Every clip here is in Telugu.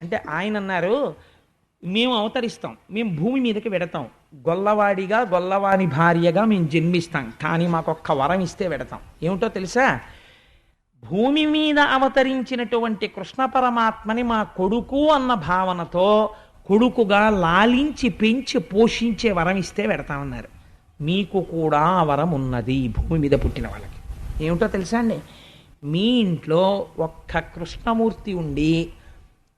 అంటే ఆయన అన్నారు, మేము అవతరిస్తాం, మేము భూమి మీదకి వెడతాం, గొల్లవాడిగా గొల్లవాని భార్యగా మేము జన్మిస్తాం, కానీ మాకొక్క వరం ఇస్తే వెడతాం. ఏమిటో తెలుసా? భూమి మీద అవతరించినటువంటి కృష్ణ పరమాత్మని మా కొడుకు అన్న భావనతో కొడుకుగా లాలించి పెంచి పోషించే వరం ఇస్తే వెడతామన్నారు. మీకు కూడా ఆ వరం ఉన్నది భూమి మీద పుట్టిన వాళ్ళకి. ఏమిటో తెలుసా అండి? మీ ఇంట్లో ఒక్క కృష్ణమూర్తి ఉండి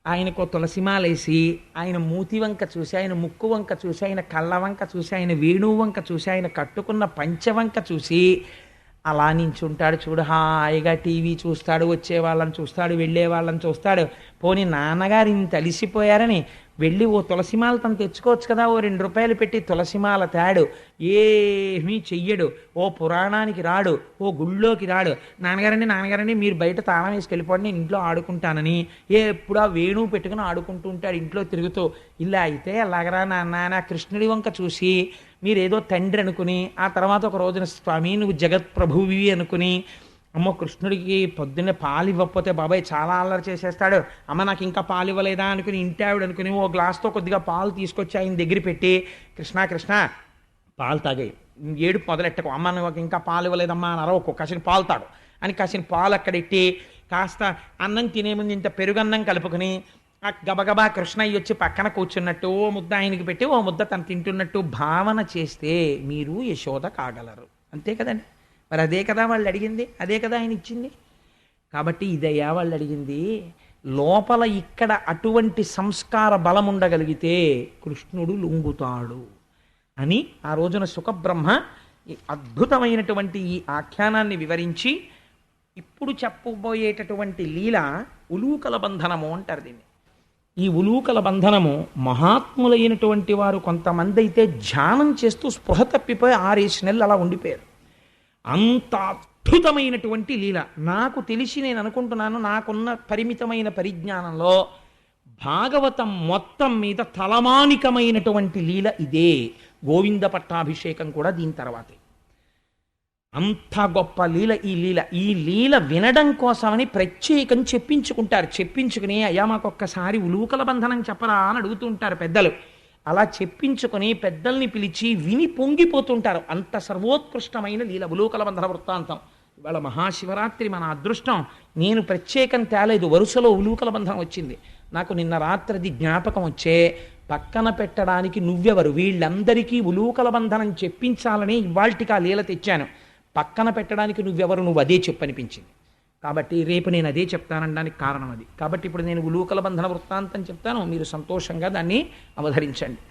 ఆయనకు తులసిమాలేసి ఆయన మూతి వంక చూసి, ఆయన ముక్కు వంక చూసి, ఆయన కళ్ళ వంక చూసి, ఆయన వేణువు వంక చూసి, ఆయన కట్టుకున్న పంచవంక చూసి అలా నించుంటాడు చూడు, హాయిగా టీవీ చూస్తాడు, వచ్చే వాళ్ళని చూస్తాడు, వెళ్ళే వాళ్ళని చూస్తాడు. పోనీ నాన్నగారు ఇంత అలిసిపోయారని వెళ్ళి ఓ తులసిమాల తను తెచ్చుకోవచ్చు కదా, ఓ 2 రూపాయలు పెట్టి తులసిమాల తేడు, ఏమీ చెయ్యడు, ఓ పురాణానికి రాడు, ఓ గుళ్ళోకి రాడు. నాన్నగారండి మీరు బయట తాళం వేసి వెళ్ళిపోండి, నేను ఇంట్లో ఆడుకుంటానని ఎప్పుడు ఆ వేణువు పెట్టుకుని ఆడుకుంటూ ఉంటాడు ఇంట్లో తిరుగుతూ. ఇలా అయితే ఎలాగరా నాన్న కృష్ణుడి వంక చూసి మీరేదో తండ్రి అనుకుని, ఆ తర్వాత ఒక రోజున స్వామి నువ్వు జగత్ ప్రభువి అనుకుని, అమ్మో కృష్ణుడికి పొద్దున్నే పాలు ఇవ్వకపోతే బాబాయ్ చాలా అల్లరి చేసేస్తాడు, అమ్మ నాకు ఇంకా పాలు ఇవ్వలేదా అనుకుని ఇంటి ఆవిడ అనుకుని ఓ గ్లాస్తో కొద్దిగా పాలు తీసుకొచ్చి ఆయన దగ్గర పెట్టి, కృష్ణ పాలు తాగాయి, ఏడుపు మొదలెట్టకు, అమ్మ నువ్వు ఇంకా పాలు ఇవ్వలేదమ్మా అని అరవకు, కాసిన పాలు తాగు అని కాసిన పాలు అక్కడెట్టి కాస్త అన్నం తినే ముందు ఇంత పెరుగన్నం కలుపుకొని గబగబా కృష్ణయ్య వచ్చి పక్కన కూర్చున్నట్టు ఓ ముద్ద ఆయనకి పెట్టి ఓ ముద్ద తను తింటున్నట్టు భావన చేస్తే మీరు యశోద కాగలరు. అంతే కదండి. మరి అదే కదా వాళ్ళు అడిగింది, అదే కదా ఆయన ఇచ్చింది. కాబట్టి ఇదయ్యా వాళ్ళు అడిగింది. లోపల ఇక్కడ అటువంటి సంస్కార బలం ఉండగలిగితే కృష్ణుడు లొంగుతాడు అని ఆ రోజున సుఖబ్రహ్మ ఈ అద్భుతమైనటువంటి ఈ ఆఖ్యానాన్ని వివరించి ఇప్పుడు చెప్పబోయేటటువంటి లీల ఉలూకల బంధనము అంటారు దీన్ని. ఈ ఉలూకల బంధనము మహాత్ములైనటువంటి వారు కొంతమంది అయితే ధ్యానం చేస్తూ స్పృహ తప్పిపోయి 6 నెలలు అలా ఉండిపోయారు. అంత అద్భుతమైనటువంటి లీల. నాకు తెలిసి నేను అనుకుంటున్నాను, నాకున్న పరిమితమైన పరిజ్ఞానంలో భాగవతం మొత్తం మీద తలమానికమైనటువంటి లీల ఇదే. గోవింద పట్టాభిషేకం కూడా దీని తర్వాతే. అంత గొప్ప లీల ఈ లీల. ఈ లీల వినడం కోసమని ప్రత్యేకం చెప్పించుకుంటారు. చెప్పించుకుని అయ్యా మాకొక్కసారి ఉలూకల బంధనం చెప్పరా అని అడుగుతూ ఉంటారు పెద్దలు. అలా చెప్పించుకొని పెద్దల్ని పిలిచి విని పొంగిపోతుంటారు. అంత సర్వోత్కృష్టమైన లీల ఉలూకల బంధన వృత్తాంతం. ఇవాళ మహాశివరాత్రి మన అదృష్టం. నేను ప్రత్యేకం తేలేదు, వరుసలో ఉలూకల బంధనం వచ్చింది. నాకు నిన్న రాత్రిది జ్ఞాపకం వచ్చే పక్కన పెట్టడానికి నువ్వెవరు, వీళ్ళందరికీ ఉలూకల బంధనం చెప్పించాలని ఇవాల్టికి ఆ లీల తెచ్చాను. పక్కన పెట్టడానికి నువ్వెవరు, నువ్వు అదే చెప్పనిపించింది. కాబట్టి రేపు నేను అదే చెప్తానడానికి కారణం అది. కాబట్టి ఇప్పుడు నేను ఉలూకల బంధన వృత్తాంతం చెప్తాను, మీరు సంతోషంగా దాన్ని అవధరించండి.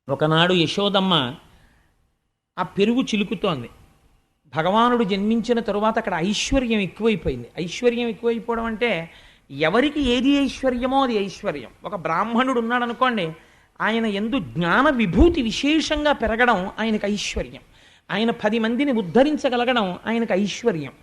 ఒకనాడు యశోదమ్మ ఆ పెరుగు చిలుకుతోంది. భగవానుడు జన్మించిన తరువాత అక్కడ ఐశ్వర్యం ఎక్కువైపోయింది. ఐశ్వర్యం ఎక్కువైపోవడం అంటే ఎవరికి ఏది ఐశ్వర్యమో అది ఐశ్వర్యం. ఒక బ్రాహ్మణుడు ఉన్నాడు అనుకోండి, ఆయన యందు జ్ఞాన విభూతి విశేషంగా పెరగడం ఆయనకు ఐశ్వర్యం. ఆయన 10 మందిని ఉద్ధరించగలగడం ఆయనకు ఐశ్వర్యం.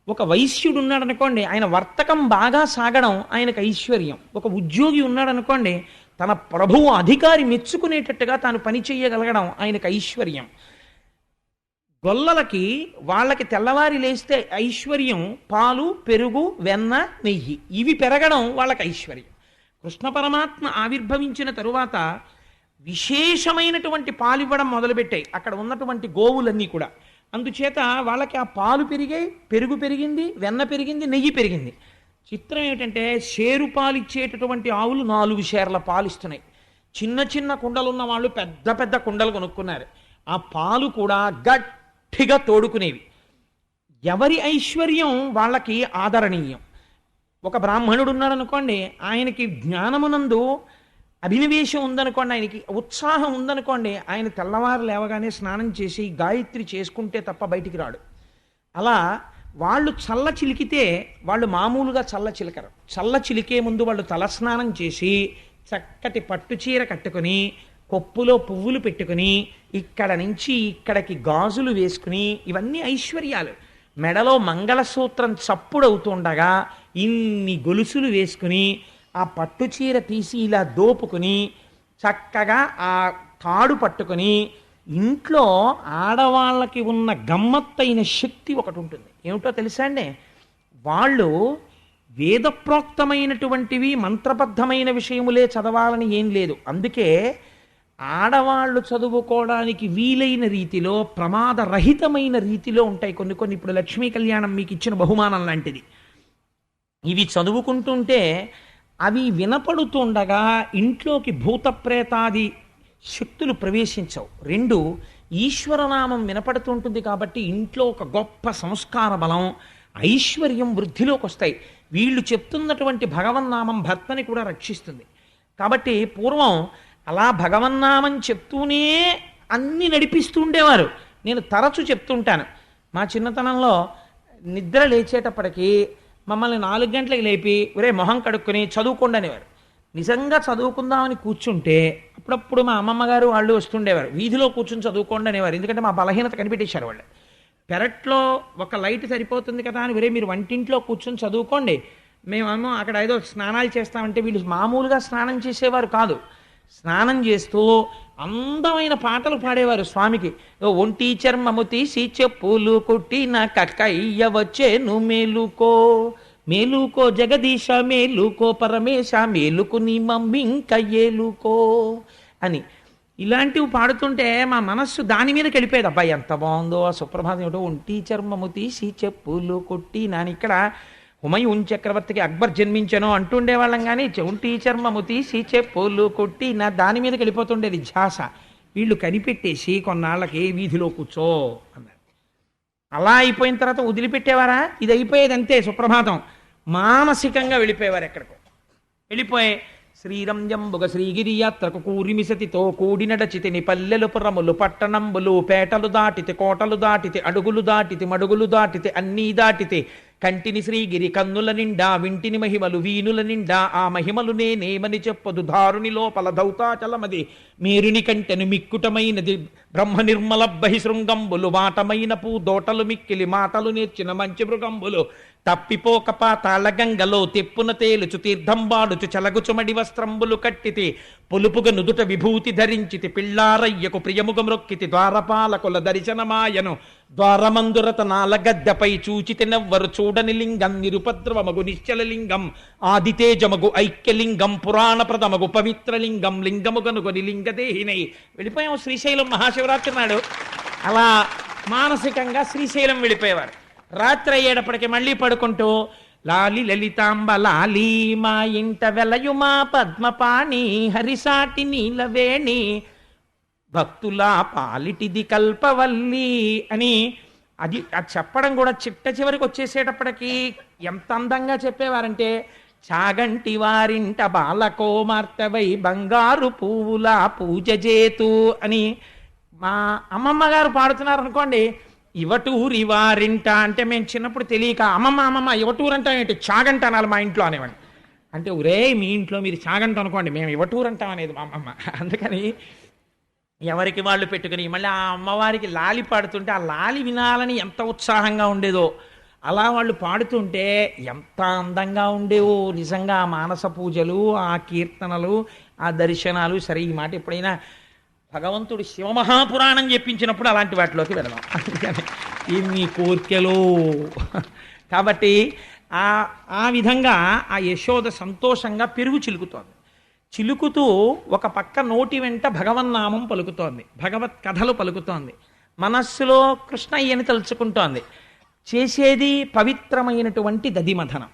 ఒక వైశ్యుడు ఉన్నాడు అనుకోండి, ఆయన వర్తకం బాగా సాగడం ఆయనకు ఐశ్వర్యం. ఒక ఉద్యోగి ఉన్నాడు అనుకోండి, తన ప్రభువు అధికారి మెచ్చుకునేటట్టుగా తాను పని చేయగలగడం ఆయనకు ఐశ్వర్యం. గొల్లలకి వాళ్ళకి తెల్లవారి లేస్తే ఐశ్వర్యం పాలు, పెరుగు, వెన్న, నెయ్యి, ఇవి పెరగడం వాళ్ళకి ఐశ్వర్యం. కృష్ణ పరమాత్మ ఆవిర్భవించిన తరువాత విశేషమైనటువంటి పాలు ఇవ్వడం మొదలుపెట్టాయి అక్కడ ఉన్నటువంటి గోవులన్నీ కూడా. అందుచేత వాళ్ళకి ఆ పాలు పెరిగాయి, పెరుగు పెరిగింది, వెన్న పెరిగింది, నెయ్యి పెరిగింది. చిత్రం ఏమిటంటే షేరు పాలు ఇచ్చేటటువంటి ఆవులు 4 షేర్ల పాలు ఇస్తున్నాయి. చిన్న చిన్న కుండలు ఉన్న వాళ్ళు పెద్ద పెద్ద కుండలు కొనుక్కున్నారు. ఆ పాలు కూడా గట్టిగా తోడుకునేవి. ఎవరి ఐశ్వర్యం వాళ్ళకి ఆదరణీయం. ఒక బ్రాహ్మణుడు ఉన్నాడు అనుకోండి, ఆయనకి జ్ఞానమునందు అభినవేశం ఉందనుకోండి, ఆయనకి ఉత్సాహం ఉందనుకోండి, ఆయన తెల్లవారు లేవగానే స్నానం చేసి గాయత్రి చేసుకుంటే తప్ప బయటికి రాడు. అలా వాళ్ళు చల్ల చిలికితే వాళ్ళు మామూలుగా చల్ల చిలకరు. చల్ల చిలికే ముందు వాళ్ళు తలస్నానం చేసి చక్కటి పట్టుచీర కట్టుకుని కొప్పులో పువ్వులు పెట్టుకుని ఇక్కడ నుంచి ఇక్కడికి గాజులు వేసుకుని, ఇవన్నీ ఐశ్వర్యాలు. మెడలో మంగళసూత్రం చప్పుడవుతుండగా ఇన్ని గొలుసులు వేసుకుని ఆ పట్టుచీర తీసి ఇలా దోపుకుని చక్కగా ఆ తాడు పట్టుకుని, ఇంట్లో ఆడవాళ్ళకి ఉన్న గమ్మత్తైన శక్తి ఒకటి ఉంటుంది. ఏమిటో తెలుసా అండి? వాళ్ళు వేదప్రోక్తమైనటువంటివి మంత్రబద్ధమైన విషయములే చదవాలని ఏం లేదు. అందుకే ఆడవాళ్ళు చదువుకోవడానికి వీలైన రీతిలో ప్రమాదరహితమైన రీతిలో ఉంటాయి కొన్ని కొన్ని. ఇప్పుడు లక్ష్మీ కళ్యాణం మీకు ఇచ్చిన బహుమానం లాంటిది. ఇవి చదువుకుంటుంటే అవి వినపడుతుండగా ఇంట్లోకి భూతప్రేతాది శక్తులు ప్రవేశించవు. రెండు, ఈశ్వరనామం వినపడుతుంటుంది కాబట్టి ఇంట్లో ఒక గొప్ప సంస్కార బలం, ఐశ్వర్యం వృద్ధిలోకి వస్తాయి. వీళ్ళు చెప్తున్నటువంటి భగవన్నామం భర్తని కూడా రక్షిస్తుంది. కాబట్టి పూర్వం అలా భగవన్నామం చెప్తూనే అన్ని నడిపిస్తూ ఉండేవారు. నేను తరచు చెప్తుంటాను, మా చిన్నతనంలో నిద్ర లేచేటప్పటికి మమ్మల్ని 4 గంటలకు లేపి ఒరే మొహం కడుక్కొని చదువుకోండి అనేవారు. నిజంగా చదువుకుందామని కూర్చుంటే అప్పుడప్పుడు మా అమ్మమ్మ గారు వాళ్ళు వస్తుండేవారు, వీధిలో కూర్చుని చదువుకోండి అనేవారు. ఎందుకంటే మా బలహీనత కనిపెట్టేశారు వాళ్ళు. పెరట్లో ఒక లైట్ సరిపోతుంది కదా అని ఒరే మీరు వంటింట్లో కూర్చొని చదువుకోండి, మేమేమో అక్కడ ఏదో స్నానాలు చేస్తామంటే వీళ్ళు మామూలుగా స్నానం చేసేవారు కాదు. స్నానం చేస్తూ అందమైన పాటలు పాడేవారు స్వామికి. ఒంటి చర్మము తీసి చెప్పులు కుట్టిన కక్కయ్య వచ్చేను మేలుకో, మేలుకో జగదీశ మేలుకో పరమేశ మేలుకు నీ మమ్మింక ఏలుకో అని ఇలాంటివి పాడుతుంటే మా మనస్సు దాని మీదకి వెళ్ళిపోయేది. అబ్బాయి ఎంత బాగుందో ఆ సుప్రభాతం, ఏమిటో ఒంటి చర్మము తీసి చెప్పులు కొట్టి నాని. ఇక్కడ హుమయూన్ చక్రవర్తికి అక్బర్ జన్మించను అంటుండేవాళ్ళం, కానీ ఒంటి చర్మము తీసి చెప్పులు కొట్టి నా దాని మీదకి వెళ్ళిపోతుండేది ధ్యాస. వీళ్ళు కనిపెట్టేసి కొన్నాళ్ళకి వీధిలో కూర్చో అన్నారు. అలా అయిపోయిన తర్వాత వదిలిపెట్టేవారా? ఇది అయిపోయేది అంతే. సుప్రభాతం మానసికంగా వెళ్ళిపోయేవారు ఎక్కడికో. వెళ్ళిపోయి శ్రీరంజంబుగ శ్రీగిరి యాత్రకు కూరిమిసతితో కూడినడచితిని పల్లెలు పురములు పట్టణంబులు పేటలు దాటితే కోటలు దాటితే అడుగులు దాటితే మడుగులు దాటితే అన్నీ దాటితే కంటిని శ్రీగిరి కన్నుల నిండా వింటిని మహిమలు వీనుల నిండా ఆ మహిమలు నేనేమని చెప్పదు దారుని లోపల దౌతాచలమది మేరుని కంటెను మిక్కుటమైనది బ్రహ్మ నిర్మల బహిశృంగంబులు వాటమైన పూదోటలు మిక్కిలి మాటలు నేర్చిన మంచి మృగంబులు తప్పిపోక పాతాళ గంగలో తెప్పున తేలుచు తీర్థంబాడుచు చలగుచుమడి వస్త్రంబులు కట్టితి పొలుపుగా నుదుట విభూతి ధరించితి పిల్లారయ్యకు ప్రియముగ మ్రొక్కితి ద్వారపాలకుల దర్శనమాయను ద్వారమందురత నాలగద్దపై చూచితి నెవ్వరు చూడని లింగం నిరుపద్రవమగు నిశ్చల లింగం ఆదితేజమగు ఐక్యలింగం పురాణప్రదమగు పవిత్రలింగం లింగముగనుగొని లింగదేహినై. వెళ్ళిపోయాము శ్రీశైలం మహాశివరాత్రి నాడు. అలా మానసికంగా శ్రీశైలం వెళ్ళిపోయేవారు. రాత్రి అయ్యేటప్పటికి మళ్ళీ పడుకుంటూ లాలి లలితాంబ లాలి మా ఇంట వెలయు మా పద్మపాణి హరిసాటి నీలవేణి భక్తుల పాలిటిది కల్పవల్లి అని అది చెప్పడం కూడా చిట్ట చివరికి వచ్చేసేటప్పటికి ఎంత అందంగా చెప్పేవారంటే చాగంటి వారింట బాలకోమార్తెవై బంగారు పువ్వుల పూజ చేతు అని. మా అమ్మమ్మ గారు పాడుతున్నారు అనుకోండి, ఇవటూరి వారింట అంటే మేము చిన్నప్పుడు తెలియక అమ్మమ్మ ఇవటూరు అంటాం ఏంటి, చాగంట అనాలి మా ఇంట్లో అనేవాడిని. అంటే ఒరే మీ ఇంట్లో మీరు చాగంట అనుకోండి, మేము ఇవటూరు అంటాం అనేది మా అమ్మమ్మ. అందుకని ఎవరికి వాళ్ళు పెట్టుకుని మళ్ళీ ఆ అమ్మవారికి లాలి పాడుతుంటే ఆ లాలి వినాలని ఎంత ఉత్సాహంగా ఉండేదో, అలా వాళ్ళు పాడుతుంటే ఎంత అందంగా ఉండేవో నిజంగా. ఆ మానస పూజలు, ఆ కీర్తనలు, ఆ దర్శనాలు. సరే ఈ మాట ఎప్పుడైనా భగవంతుడు శివమహాపురాణం చెప్పించినప్పుడు అలాంటి వాటిలోకి వెళదాం. అందుకని ఇన్ని కోర్కెలు. కాబట్టి ఆ విధంగా ఆ యశోద సంతోషంగా పెరుగు చిలుకుతోంది. చిలుకుతూ ఒక పక్క నోటి వెంట భగవన్నామం పలుకుతోంది, భగవత్ కథలు పలుకుతోంది, మనస్సులో కృష్ణయ్యని తలుచుకుంటోంది. చేసేది పవిత్రమైనటువంటి దధిమథనం.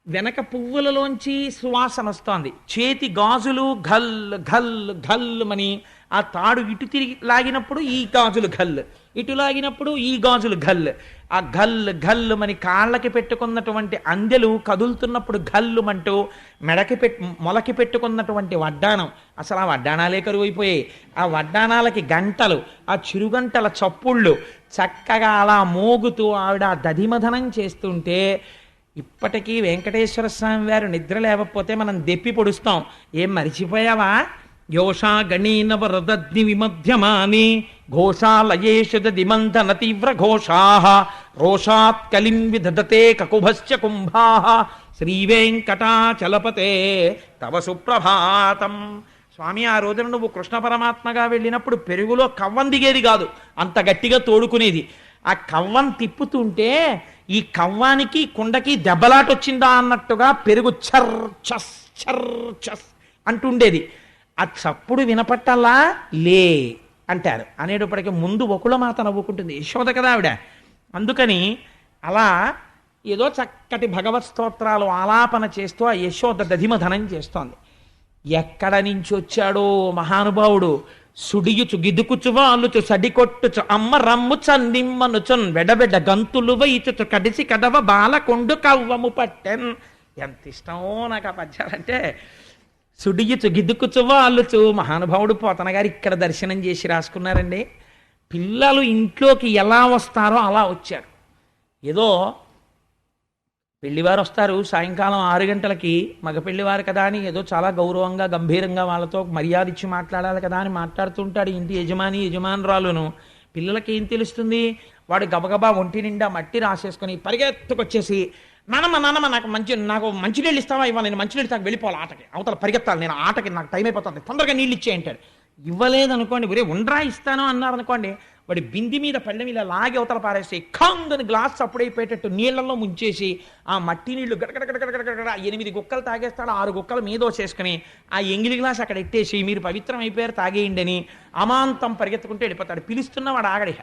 వెనక పువ్వులలోంచి సువాసన వస్తోంది. చేతి గాజులు ఘల్ ఘల్ ఘల్ మని ఆ తాడు ఇటు తిరిగి లాగినప్పుడు ఈ గాజులు ఘల్, ఇటు లాగినప్పుడు ఈ గాజులు ఘల్. ఆ ఘల్ ఘల్ మని కాళ్ళకి పెట్టుకున్నటువంటి అందెలు కదులుతున్నప్పుడు ఘల్లుమంటూ మొలకి పెట్టుకున్నటువంటి వడ్డాణం, అసలు ఆ వడ్డాణాలే కరువైపోయాయి. ఆ వడ్డాణాలకి గంటలు, ఆ చిరుగంటల చప్పుళ్ళు చక్కగా అలా మోగుతూ ఆవిడ దధిమథనం చేస్తుంటే ఇప్పటికీ వెంకటేశ్వర స్వామి వారు నిద్ర లేకపోతే మనం దెప్పి పొడుస్తాం. ఏం మరిచిపోయావా? యోషా గణీన వరదగ్ని విమధ్యమాని ఘోషాలయేషు దిమంతన తీవ్ర ఘోషా రోషాత్ కలిం విదధతే కకుభశ్చ కుంభా శ్రీవేంకటాచలపతే తవ సుప్రభాతం. స్వామి ఆ రోజున నువ్వు కృష్ణ పరమాత్మగా వెళ్ళినప్పుడు పెరుగులో కవ్వం దిగేది కాదు, అంత గట్టిగా తోడుకునేది. ఆ కవ్వం తిప్పుతుంటే ఈ కవ్వానికి కుండకి దెబ్బలాట వచ్చిందా అన్నట్టుగా పెరుగు చర్ చస్ చర్ చస్ అంటుండేది. ఆ చప్పుడు వినపట్టల్లా లే అంటారు. అనేటప్పటికీ ముందు ఒకళ్ళ మాత నవ్వుకుంటుంది, యశోద కదా ఆవిడ. అందుకని అలా ఏదో చక్కటి భగవత్ స్తోత్రాలు ఆలాపన చేస్తూ ఆ యశోద దధిమధనం చేస్తోంది. ఎక్కడ నుంచి వచ్చాడో మహానుభావుడు. సుడియుచు గిదుకుచు వాలుచు సడికొట్టుచు అమ్మ రమ్ము చన్నిమ్మనుచున్ వెడబెడ గంతులు వైచుచు కడిసి కడవ బాలకొండు కవ్వము పట్టెన్. ఎంత ఇష్టమో నాకు ఆ పద్యాలంటే. సుడియుచు గిదుకుచు వాలుచు. మహానుభావుడు పోతన గారు ఇక్కడ దర్శనం చేసి రాసుకున్నారండి. పిల్లలు ఇంట్లోకి ఎలా వస్తారో అలా వచ్చారు. ఏదో పెళ్లివారు వస్తారు సాయంకాలం 6 గంటలకి, మగ పెళ్లివారు కదా అని ఏదో చాలా గౌరవంగా గంభీరంగా వాళ్ళతో మర్యాద ఇచ్చి మాట్లాడాలి కదా అని మాట్లాడుతుంటాడు ఇంటి యజమానురాలును. పిల్లలకి ఏం తెలుస్తుంది? వాడు గబగబా ఒంటి నిండా మట్టి రాసేసుకొని పరిగెత్తుకొచ్చేసి, నానమ్మ నాకు మంచినీళ్ళు ఇస్తావా? ఇవ్వాలి, నేను మంచినీళ్ళు తాగి వెళ్ళిపోవాలి ఆటకి, అవతల పరిగెత్తాలి, నేను ఆటకి నాకు టైం అయిపోతుంది, తొందరగా నీళ్ళు ఇచ్చేయంటాడు. ఇవ్వలేదనుకోండి, ఒరే ఉండ్రా ఇస్తాను అన్నారనుకోండి, వాడి బింది మీద పళ్ళెం ఇలా లాగి అవతల పారేసి ఖందని గ్లాస్ అప్పుడైపోయేటట్టు నీళ్లలో ముంచేసి ఆ మట్టి నీళ్లు గడగడగడగడగడ 8 గుక్కలు తాగేస్తాడు. 6 గుక్కలు మీదో చేసుకుని ఆ ఎంగిలి గ్లాస్ అక్కడ ఎట్టేసి మీరు పవిత్రం అయిపోయారు తాగేయండి అని అమాంతం పరిగెత్తుకుంటూ వెళ్ళిపోతాడు. పిలుస్తున్నవాడు ఆగడిహ.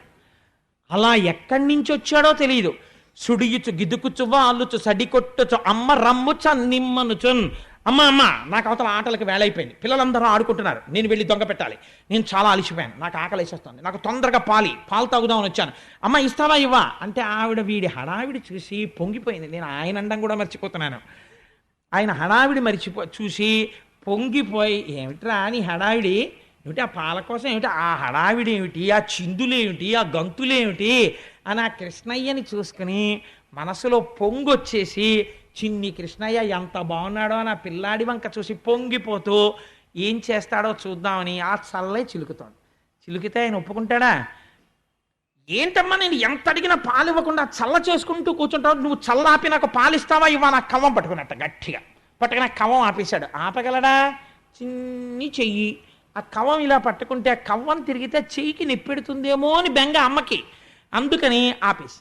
అలా ఎక్కడి నుంచి వచ్చాడో తెలియదు. సుడియుచు గిదుకుచు వాలుచు సడికొట్టుచు అమ్మ రమ్ము చన్నిమ్మనుచున్. అమ్మ నాకు అవతల ఆటలకు వేళ అయిపోయింది, పిల్లలందరూ ఆడుకుంటున్నారు, నేను వెళ్ళి దొంగ పెట్టాలి, నేను చాలా అలిసిపోయాను, నాకు ఆకలి వేసేస్తుంది, నాకు తొందరగా పాలు తాగుదామని వచ్చాను, అమ్మ ఇస్తావా ఇవ్వా అంటే ఆవిడ వీడి హడావిడి చూసి పొంగిపోయింది. నేను ఆయన అండం కూడా మర్చిపోతున్నాను. ఆయన హడావిడి చూసి పొంగిపోయి, ఏమిట్రా నీ హడావిడి ఏమిటి, ఆ పాల కోసం ఏమిటి, ఆ హడావిడి ఏమిటి, ఆ చిందులేమిటి, ఆ గంతులేమిటి అని ఆ కృష్ణయ్యని చూసుకుని మనసులో పొంగొచ్చేసి, చిన్ని కృష్ణయ్య ఎంత బాగున్నాడో అని ఆ పిల్లాడి వంక చూసి పొంగిపోతూ ఏం చేస్తాడో చూద్దామని ఆ చల్లే చిలుకుతాడు. చిలుకితే ఆయన ఒప్పుకుంటాడా? ఏంటమ్మా నేను ఎంత అడిగినా పాలు ఇవ్వకుండా చల్ల చేసుకుంటూ కూర్చుంటావు, నువ్వు చల్ల ఆపి నాకు పాలు ఇస్తావా ఇవ్వా? నాకు కవ్వం పట్టుకున్నట్ట గట్టిగా పట్టుకుని కవ్వం ఆపేశాడు. ఆపగలడా? చిన్ని చెయ్యి. ఆ కవ్వం ఇలా పట్టుకుంటే ఆ కవ్వం తిరిగితే చెయ్యికి నిప్పెడుతుందేమో అని బెంగ అమ్మకి. అందుకని ఆపేసి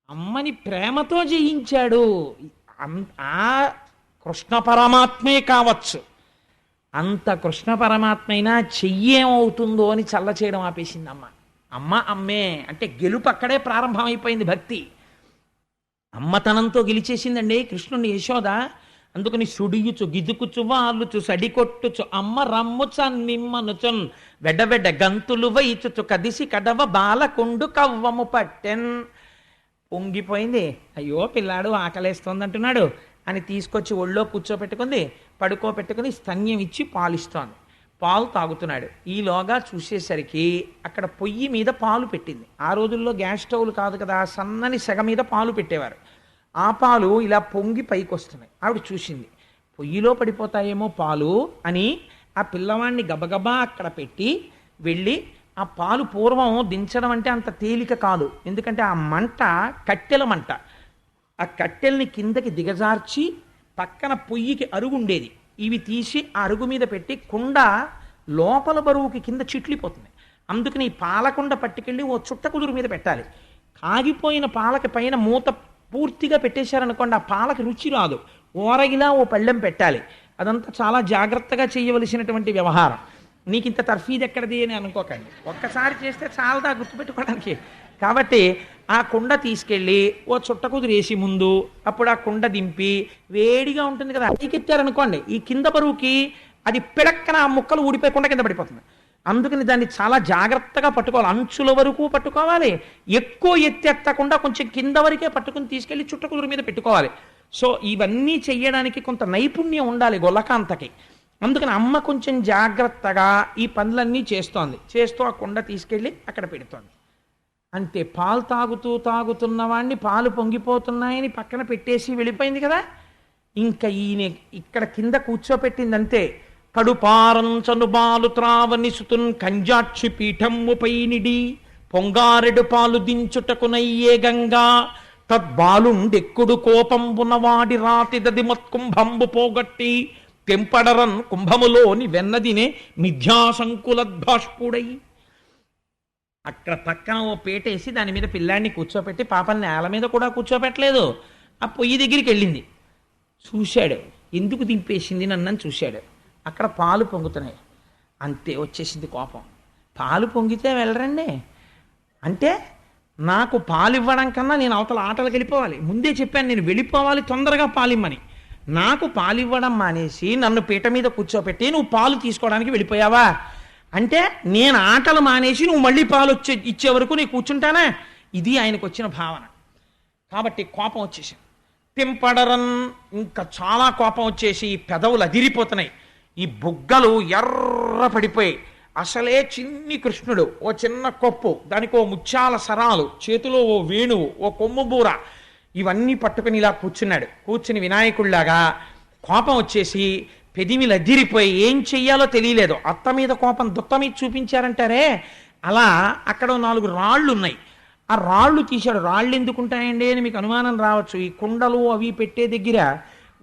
అమ్మని ప్రేమతో జయించాడు. ఆ కృష్ణ పరమాత్మే కావచ్చు, అంత కృష్ణ పరమాత్మ అయినా చెయ్యేమవుతుందో అని చల్ల చేయడం ఆపేసింది అమ్మ. అమ్మే అంటే గెలుపు అక్కడే ప్రారంభమైపోయింది. భక్తి అమ్మతనంతో గెలిచేసిందండి కృష్ణుని యశోద. అందుకని సుడియుచు గిదుకుచు వాలుచు సడికొట్టుచు అమ్మ రమ్ము చన్నిమ్మనుచున్ వెడవెడ గంతులు వైచుచు కదిసి కడవ బాలకొండు కవ్వము పట్టెన్. పొంగిపోయింది. అయ్యో పిల్లాడు ఆకలేస్తోంది అంటున్నాడు అని తీసుకొచ్చి ఒళ్ళో కూర్చోపెట్టుకుంది, పడుకోబెట్టుకుని స్తన్యం ఇచ్చి పాలిస్తోంది. పాలు తాగుతున్నాడు. ఈలోగా చూసేసరికి అక్కడ పొయ్యి మీద పాలు పెట్టింది. ఆ రోజుల్లో గ్యాస్ స్టవ్లు కాదు కదా, సన్నని సెగ మీద పాలు పెట్టేవారు. ఆ పాలు ఇలా పొంగి పైకి వస్తున్నాయి. ఆవిడ చూసింది, పొయ్యిలో పడిపోతాయేమో పాలు అని ఆ పిల్లవాడిని గబగబా అక్కడ పెట్టి వెళ్ళి ఆ పాలు పూర్వం దించడం అంటే అంత తేలిక కాదు. ఎందుకంటే ఆ మంట కట్టెల మంట. ఆ కట్టెల్ని కిందకి దిగజార్చి పక్కన పొయ్యికి అరుగు ఉండేది, ఇవి తీసి ఆ అరుగు మీద పెట్టి కుండ లోపల బరువుకి కింద చిట్లిపోతుంది. అందుకని ఈ పాలకుండ పట్టుకెళ్ళి ఓ చుట్ట కుదురు మీద పెట్టాలి. కాగిపోయిన పాలకి పైన మూత పూర్తిగా పెట్టేశారనుకోండి, ఆ పాలకి రుచి రాదు. ఓరగిలా ఓ పళ్ళెం పెట్టాలి. అదంతా చాలా జాగ్రత్తగా చేయవలసినటువంటి వ్యవహారం. నీకు ఇంత తర్ఫీదు ఎక్కడిది అని అనుకోకండి, ఒక్కసారి చేస్తే చాలదా గుర్తుపెట్టుకోవడానికి. కాబట్టి ఆ కుండ తీసుకెళ్ళి ఓ చుట్ట కుదిరేసి ముందు, అప్పుడు ఆ కుండ దింపి వేడిగా ఉంటుంది కదా, అడిగెత్తారనుకోండి ఈ కింద బరువుకి అది పిడక్కన ఆ ముక్కలు ఊడిపోయకుండా కింద పడిపోతుంది. అందుకని దాన్ని చాలా జాగ్రత్తగా పట్టుకోవాలి, అంచుల వరకు పట్టుకోవాలి. ఎక్కువ ఎత్తెత్తకుండా కొంచెం కింద వరకే పట్టుకుని తీసుకెళ్ళి చుట్ట కుదురు మీద పెట్టుకోవాలి. సో ఇవన్నీ చెయ్యడానికి కొంత నైపుణ్యం ఉండాలి గొల్లకాంతకి. అందుకని అమ్మ కొంచెం జాగ్రత్తగా ఈ పనులన్నీ చేస్తూ ఆ కుండ తీసుకెళ్ళి అక్కడ పెడుతోంది. అంతే, పాలు తాగుతున్న వాడిని పాలు పొంగిపోతున్నాయని పక్కన పెట్టేసి వెళ్ళిపోయింది కదా. ఇంకా ఈయన ఇక్కడ కింద కూర్చోపెట్టింది అంతే. కడుపారంచను బాలు త్రావనిసుతున్ కంజాక్షి పీఠమ్ముపై నిడి పొంగారెడు పాలు దించుటకునయ్యే గంగా తద్బాలుండెక్కుడు కోపంబునవాడి రాతిదది మత్కుంభంబు పోగొట్టి తెంపడరన్ కుంభములోని వెన్నదినే మిథ్యాసంకులద్భాష్పుడై. అక్కడ పక్కన ఓ పీటేసి దాని మీద పిల్లాడిని కూర్చోపెట్టి పాపని నేల మీద కూడా కూర్చోపెట్టలేదు. ఆ పొయ్యి దగ్గరికి వెళ్ళింది, చూశాడు, ఎందుకు దింపేసింది నన్నని చూశాడు. అక్కడ పాలు పొంగుతున్నాయి. అంతే వచ్చేసింది కోపం. పాలు పొంగితే వెళ్ళరండి అంటే, నాకు పాలు ఇవ్వడం కన్నా నేను అవతల ఆటలకు వెళ్ళిపోవాలి. ముందే చెప్పాను నేను వెళ్ళిపోవాలి తొందరగా పాలిమ్మని. నాకు పాలు ఇవ్వడం మానేసి నన్ను పీట మీద కూర్చోపెట్టి నువ్వు పాలు తీసుకోవడానికి వెళ్ళిపోయావా అంటే, నేను ఆటలు మానేసి నువ్వు మళ్ళీ పాలు ఇచ్చే వరకు నేను కూర్చుంటానా? ఇది ఆయనకు వచ్చిన భావన. కాబట్టి కోపం వచ్చేసింది. తింపడరన్, ఇంకా చాలా కోపం వచ్చేసి పెదవులు అదిరిపోతున్నాయి, ఈ బుగ్గలు ఎర్ర పడిపోయి. అసలే చిన్ని కృష్ణుడు, ఓ చిన్న కొప్పు, దానికి ఓ ముత్యాల సరాలు, చేతిలో ఓ వేణువు, ఓ కొమ్ము బూర, ఇవన్నీ పట్టుకుని ఇలా కూర్చున్నాడు. కూర్చుని వినాయకుడిలాగా కోపం వచ్చేసి పెదిమిలు అదిరిపోయి ఏం చెయ్యాలో తెలియలేదు. అత్త మీద కోపం దుత్త మీద చూపించారంటారే అలా. అక్కడ 4 రాళ్ళు ఉన్నాయి, ఆ రాళ్ళు తీశాడు. రాళ్ళు ఎందుకుంటాయండి అని మీకు అనుమానం రావచ్చు. ఈ కుండలు అవి పెట్టే దగ్గర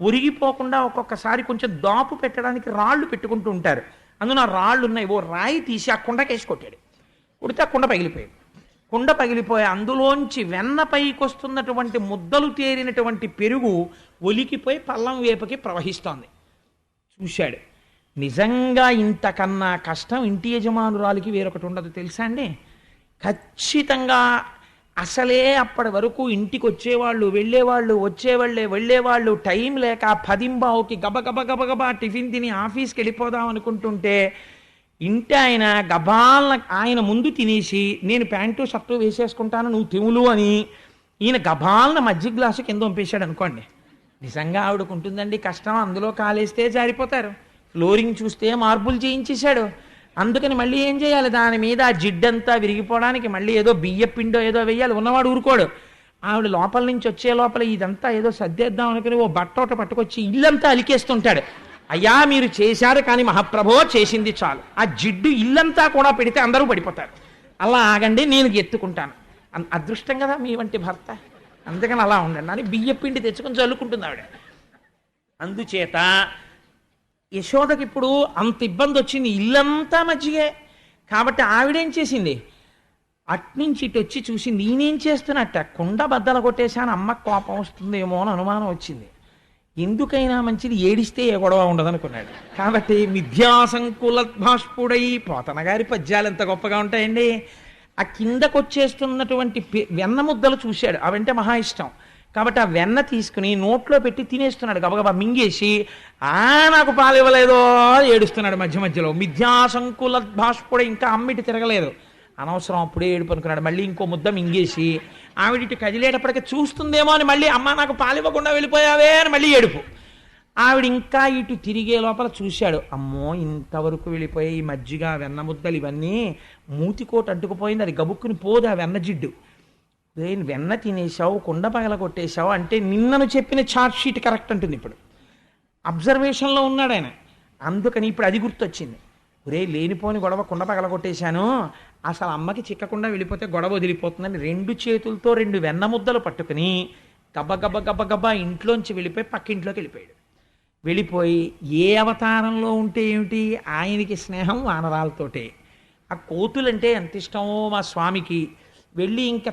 ఒరిగిపోకుండా ఒక్కొక్కసారి కొంచెం దాపు పెట్టడానికి రాళ్ళు పెట్టుకుంటూ ఉంటారు. అందులో ఆ రాళ్ళు ఉన్నాయి. ఓ రాయి తీసి ఆ కుండకేసి కొట్టాడు. కొడితే ఆ కుండ పగిలిపోయాడు. కుండ పగిలిపోయి అందులోంచి వెన్న పైకి వస్తున్నటువంటి ముద్దలు తేరినటువంటి పెరుగు ఒలికిపోయి పల్లం వేపుకి ప్రవహిస్తోంది. చూశాడు, నిజంగా ఇంతకన్నా కష్టం ఇంటి యజమానురాలికి వేరొకటి ఉండదు తెలుసా అండి. ఖచ్చితంగా అసలే అప్పటి వరకు ఇంటికి వచ్చేవాళ్ళు వెళ్ళేవాళ్ళు, వెళ్ళేవాళ్ళు, టైం లేక 10:15కి గబగబా టిఫిన్ తిని ఆఫీస్కి వెళ్ళిపోదాం అనుకుంటుంటే ఇంటి ఆయన గబాల్న ఆయన ముందు తినేసి నేను ప్యాంటు షర్టు వేసేసుకుంటాను నువ్వు తిములు అని ఈయన గబాల్న మజ్జిగ గ్లాసు కింద పంపేశాడు అనుకోండి. నిజంగా ఆవిడకు ఉంటుందండి కష్టం. అందులో కాలేస్తే జారిపోతారు. ఫ్లోరింగ్ చూస్తే మార్బుల్ చేయించేశాడు. అందుకని మళ్ళీ ఏం చేయాలి, దాని మీద ఆ జిడ్డంతా విరిగిపోవడానికి మళ్ళీ ఏదో బియ్య పిండో ఏదో వేయాలి. ఉన్నవాడు ఊరుకోడు. ఆవిడ లోపల నుంచి వచ్చే లోపల ఇదంతా ఏదో సర్దేద్దాం అనుకుని ఓ బట్టోట పట్టుకొచ్చి ఇల్లంతా అలికేస్తుంటాడు. అయ్యా మీరు చేశారు కానీ మహాప్రభో చేసింది చాలు. ఆ జిడ్డు ఇల్లంతా కూడా పెడితే అందరూ పడిపోతారు. అలా ఆగండి నేను ఎత్తుకుంటాను. అదృష్టం కదా మీ వంటి భర్త. అందుకని అలా ఉండండి అని బియ్య పిండి తెచ్చుకొని చల్లుకుంటుంది ఆవిడ. అందుచేత యశోదకి ఇప్పుడు అంత ఇబ్బంది వచ్చింది, ఇల్లంతా మజ్జిగే. కాబట్టి ఆవిడేం చేసింది, అట్నుంచి ఇటు వచ్చి చూసి నేనేం చేస్తున్నట్ట కుండ బద్దలు కొట్టేశాను, అమ్మకు కోపం వస్తుందేమో అని అనుమానం వచ్చింది. ఎందుకైనా మంచిది ఏడిస్తే ఏ గొడవ ఉండదనుకున్నాడు. కాబట్టి మిథ్యాసంకులద్భాష్పుడై, పోతన గారి పద్యాలు ఎంత గొప్పగా ఉంటాయండి. ఆ కిందకొచ్చేస్తున్నటువంటి వెన్న ముద్దలు చూశాడు, అవంటే మహా ఇష్టం. కాబట్టి ఆ వెన్న తీసుకుని నోట్లో పెట్టి తినేస్తున్నాడు, గబగబా మింగేసి నాకు పాలు ఇవ్వలేదో ఏడుస్తున్నాడు మధ్య మధ్యలో. మిథ్యాసంకులద్భాష్పుడై, ఇంకా అమ్మిటి తిరగలేదు, అనవసరం అప్పుడే ఏడుపు అనుకున్నాడు. మళ్ళీ ఇంకో ముద్ద మింగేసి ఆవిడిటి కదిలేటప్పటికీ చూస్తుందేమో అని మళ్ళీ అమ్మ నాకు పాలు ఇవ్వకుండా వెళ్ళిపోయావే అని మళ్ళీ ఏడుపు. ఆవిడ ఇంకా ఇటు తిరిగే లోపల చూశాడు, అమ్మో ఇంతవరకు వెళ్ళిపోయి ఈ మజ్జిగ వెన్న ముద్దలు ఇవన్నీ మూతికోట అంటుకుపోయింది, అది గబుక్కుని పోదు ఆ వెన్న జిడ్డు. వెన్న తినేసావు, కుండ పగల కొట్టేశావు అంటే నిన్నను చెప్పిన చార్ట్ షీట్ కరెక్ట్ అంటుంది. ఇప్పుడు అబ్జర్వేషన్లో ఉన్నాడు ఆయన. అందుకని ఇప్పుడు అది గుర్తొచ్చింది, ఒరే లేనిపోని గొడవ కుండ పగల కొట్టేశాను, అసలు అమ్మకి చిక్కకుండా వెళ్ళిపోతే గొడవ వదిలిపోతుందని 2 చేతులతో 2 వెన్న ముద్దలు పట్టుకుని గబ్బ ఇంట్లోంచి వెళ్ళిపోయి పక్కింట్లోకి వెళ్ళిపోయాడు. వెళ్ళిపోయి ఏ అవతారంలో ఉంటే ఏమిటి, ఆయనకి స్నేహం వానరాలతోటే. ఆ కోతులంటే ఎంత ఇష్టమో మా స్వామికి. వెళ్ళి ఇంకా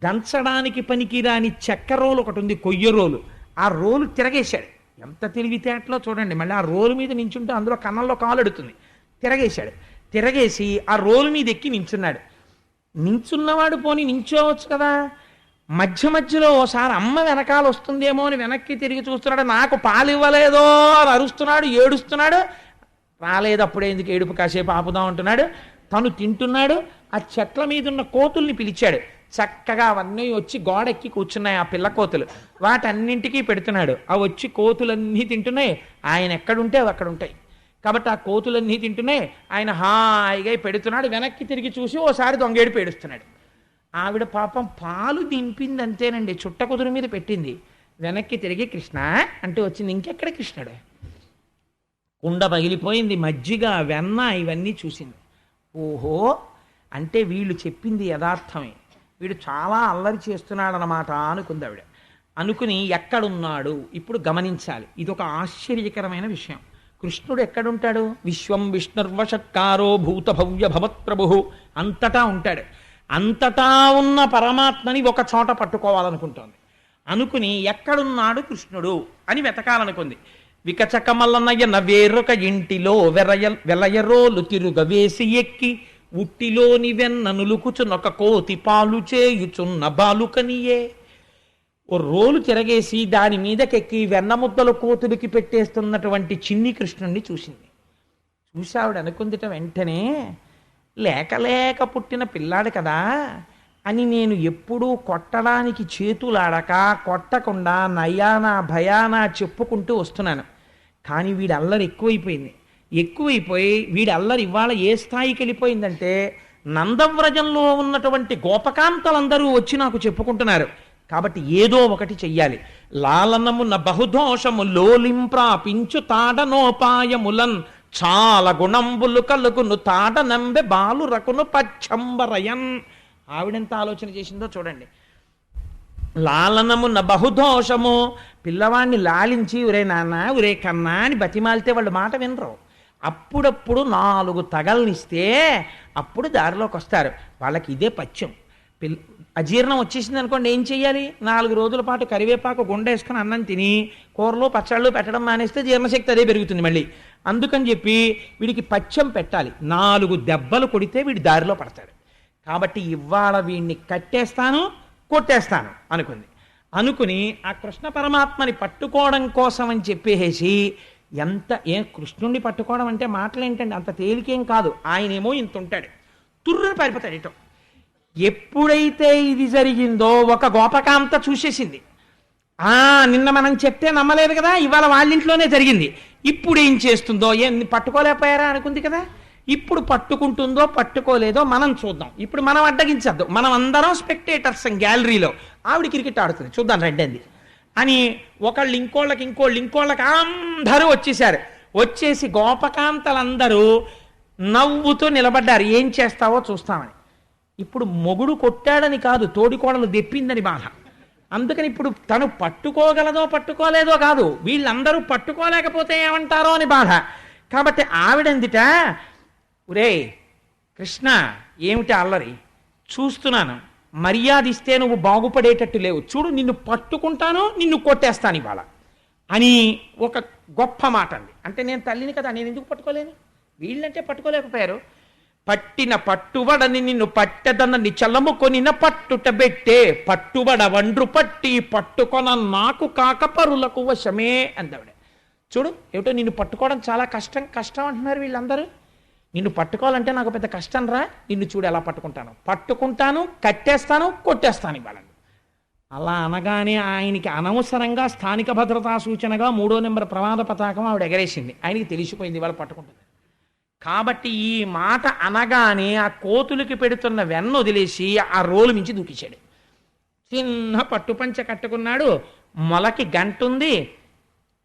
దంచడానికి పనికిరాని చెక్క రోలు ఒకటి ఉంది, కొయ్య రోలు, ఆ రోలు తిరగేశాడు. ఎంత తెలివితేటలో చూడండి. మళ్ళీ ఆ రోలు మీద నించుంటే అందులో కన్నంలో కాలు ఎడుతుంది. తిరగేశాడు. తిరగేసి ఆ రోలు మీద ఎక్కి నించున్నాడు. నించున్నవాడు పోని నించోవచ్చు కదా, మధ్య మధ్యలో ఓసారి అమ్మ వెనకాల వస్తుందేమో అని వెనక్కి తిరిగి చూస్తున్నాడు. నాకు పాలు ఇవ్వలేదో అని అరుస్తున్నాడు, ఏడుస్తున్నాడు. రాలేదు, అప్పుడే ఎందుకు ఏడుపు, కాసేపు ఆపుదాం అంటున్నాడు. తను తింటున్నాడు. ఆ చెట్ల మీద ఉన్న కోతుల్ని పిలిచాడు. చక్కగా అవన్నీ వచ్చి గోడెక్కి కూర్చున్నాయి ఆ పిల్ల కోతులు. వాటన్నింటికీ పెడుతున్నాడు. అవి వచ్చి కోతులన్నీ తింటున్నాయి. ఆయన ఎక్కడుంటే అవి అక్కడ ఉంటాయి. కాబట్టి ఆ కోతులన్నీ తింటున్నాయి. ఆయన హాయిగా పెడుతున్నాడు. వెనక్కి తిరిగి చూసి ఓసారి దొంగేడు పేడుస్తున్నాడు. ఆవిడ పాపం పాలు దింపింది అంతేనండి, చుట్ట కుదురు మీద పెట్టింది. వెనక్కి తిరిగి కృష్ణ అంటే వచ్చింది. ఇంకెక్కడ కృష్ణుడే? కుండ పగిలిపోయింది, మజ్జిగ వెన్న ఇవన్నీ చూసింది. ఓహో, అంటే వీళ్ళు చెప్పింది యథార్థమే, వీడు చాలా అల్లరి చేస్తున్నాడనమాట అనుకుంది ఆవిడ. అనుకుని ఎక్కడున్నాడు ఇప్పుడు గమనించాలి. ఇది ఒక ఆశ్చర్యకరమైన విషయం. కృష్ణుడు ఎక్కడుంటాడు? విశ్వం విష్ణుర్వషట్కారో భూత భవ్య భవత్ప్రభు, అంతటా ఉంటాడు. అంతటా ఉన్న పరమాత్మని ఒక చోట పట్టుకోవాలనుకుంటోంది. అనుకుని ఎక్కడున్నాడు కృష్ణుడు అని వెతకాలనుకుంది. వికచకమల్లనయ్యన వేరొక ఇంటిలో వెలయరోలు తిరుగ వేసి ఎక్కి ఉట్టిలోని వెన్ననులుకుచునొక కోతి పాలు చేయుచున్న బాలుకనియే. ఓ రోలు తిరగేసి దాని మీదకెక్కి వెన్నముద్దలు కోతుడికి పెట్టేస్తున్నటువంటి చిన్ని కృష్ణుణ్ణి చూసింది. చూసావిడ అనుకుందిట వెంటనే, లేక లేక పుట్టిన పిల్లాడు కదా అని నేను ఎప్పుడూ కొట్టడానికి చేతులాడక కొట్టకుండా నయానా భయానా చెప్పుకుంటూ వస్తున్నాను. కానీ వీడి అల్లరి ఎక్కువైపోయి వీడి అల్లరి ఇవాళ ఏ స్థాయికి వెళ్ళిపోయిందంటే నందవ్రజంలో ఉన్నటువంటి గోపకాంతలందరూ వచ్చి నాకు చెప్పుకుంటున్నారు. కాబట్టి ఏదో ఒకటి చెయ్యాలి. లాలనమున బహుదోషము లోలింప్రాపించు తాడనోపాయములన్ చాలా గుణంబులు కలుగును తాడ నంబె బాలు రకును పచ్చంబరయన్. ఆవిడెంత ఆలోచన చేసిందో చూడండి. లాలనమున బహుదోషము, పిల్లవాడిని లాలించి ఒరే నాన్న ఒరే కన్నా అని బతిమాలితే వాళ్ళు మాట వినరు. అప్పుడప్పుడు 4 తగల్నిస్తే అప్పుడు దారిలోకి వస్తారు. వాళ్ళకి ఇదే పచ్చం. అజీర్ణం వచ్చేసింది అనుకోండి, ఏం చెయ్యాలి? 4 రోజుల పాటు కరివేపాకు గుండేసుకుని అన్నం తిని కూరలు పచ్చళ్ళు పెట్టడం మానేస్తే జీర్ణశక్తి అదే పెరుగుతుంది మళ్ళీ. అందుకని చెప్పి వీడికి పచ్చం పెట్టాలి. 4 దెబ్బలు కొడితే వీడి దారిలో పడతాడు. కాబట్టి ఇవాళ వీడిని కట్టేస్తాను కొట్టేస్తాను అనుకుని ఆ కృష్ణ పరమాత్మని పట్టుకోవడం కోసం అని చెప్పేసి కృష్ణుణ్ణి పట్టుకోవడం అంటే మాటలేంటండి, అంత తేలికేం కాదు. ఆయనేమో ఇంత ఉంటాడు, తుర్రుని పారిపోతాడు ఇటో. ఎప్పుడైతే ఇది జరిగిందో ఒక గోపకాంత చూసేసింది. నిన్న మనం చెప్తే నమ్మలేదు కదా, ఇవాళ వాళ్ళింట్లోనే జరిగింది. ఇప్పుడు ఏం చేస్తుందో, పట్టుకోలేకపోయారా అనుకుంది కదా, ఇప్పుడు పట్టుకుంటుందో పట్టుకోలేదో మనం చూద్దాం. ఇప్పుడు మనం అడ్డగించద్దు, మనం అందరం స్పెక్టేటర్స్ గ్యాలరీలో. ఆవిడ క్రికెట్ ఆడుతుంది, చూద్దాం రండి అని ఒకళ్ళు ఇంకోళ్ళకి అందరూ వచ్చేసారు. వచ్చేసి గోపకాంతలందరూ నవ్వుతూ నిలబడ్డారు. ఏం చేస్తావో చూస్తామని. ఇప్పుడు మొగుడు కొట్టాడని కాదు, తోడికోడలు దెప్పిందని బాధ. అందుకని ఇప్పుడు తను పట్టుకోగలదో పట్టుకోలేదో కాదు, వీళ్ళందరూ పట్టుకోలేకపోతే ఏమంటారో అని బాధ. కాబట్టి ఆవిడందిట, ఒరే కృష్ణ ఏమిటి అల్లరి, చూస్తున్నాను, మర్యాద ఇస్తే నువ్వు బాగుపడేటట్టు లేవు, చూడు నిన్ను పట్టుకుంటాను నిన్ను కొట్టేస్తాను ఇవాళ అని ఒక గొప్ప మాట అంది. అంటే నేను తల్లిని కదా, నేను ఎందుకు పట్టుకోలేను? వీళ్ళంటే పట్టుకోలేకపోయారు. పట్టిన పట్టుబడని నిన్ను పట్టెదనని చల్లముకొనిన పట్టుట బెట్టే పట్టుబడ వండ్రు పట్టి పట్టుకొన నాకు కాక పరులకు వశమే అందావిడ. చూడు ఏమిటో నిన్ను పట్టుకోవడం చాలా కష్టం అంటున్నారు వీళ్ళందరూ. నిన్ను పట్టుకోవాలంటే నాకు పెద్ద కష్టం రా, నిన్ను చూడు ఎలా పట్టుకుంటాను, కట్టేస్తాను, కొట్టేస్తాను ఇవాళ. అలా అనగానే ఆయనకి అనవసరంగా స్థానిక భద్రతా సూచనగా 3వ నెంబర్ ప్రమాద పతాకం ఆవిడ ఎగరేసింది. ఆయనకి తెలిసిపోయింది ఇవాళ పట్టుకుంటుంది. కాబట్టి ఈ మాట అనగానే ఆ కోతులకి పెడుతున్న వెన్న వదిలేసి ఆ రోలు మించి దూకించాడు. చిన్న పట్టుపంచ కట్టుకున్నాడు, మొలకి గంటుంది,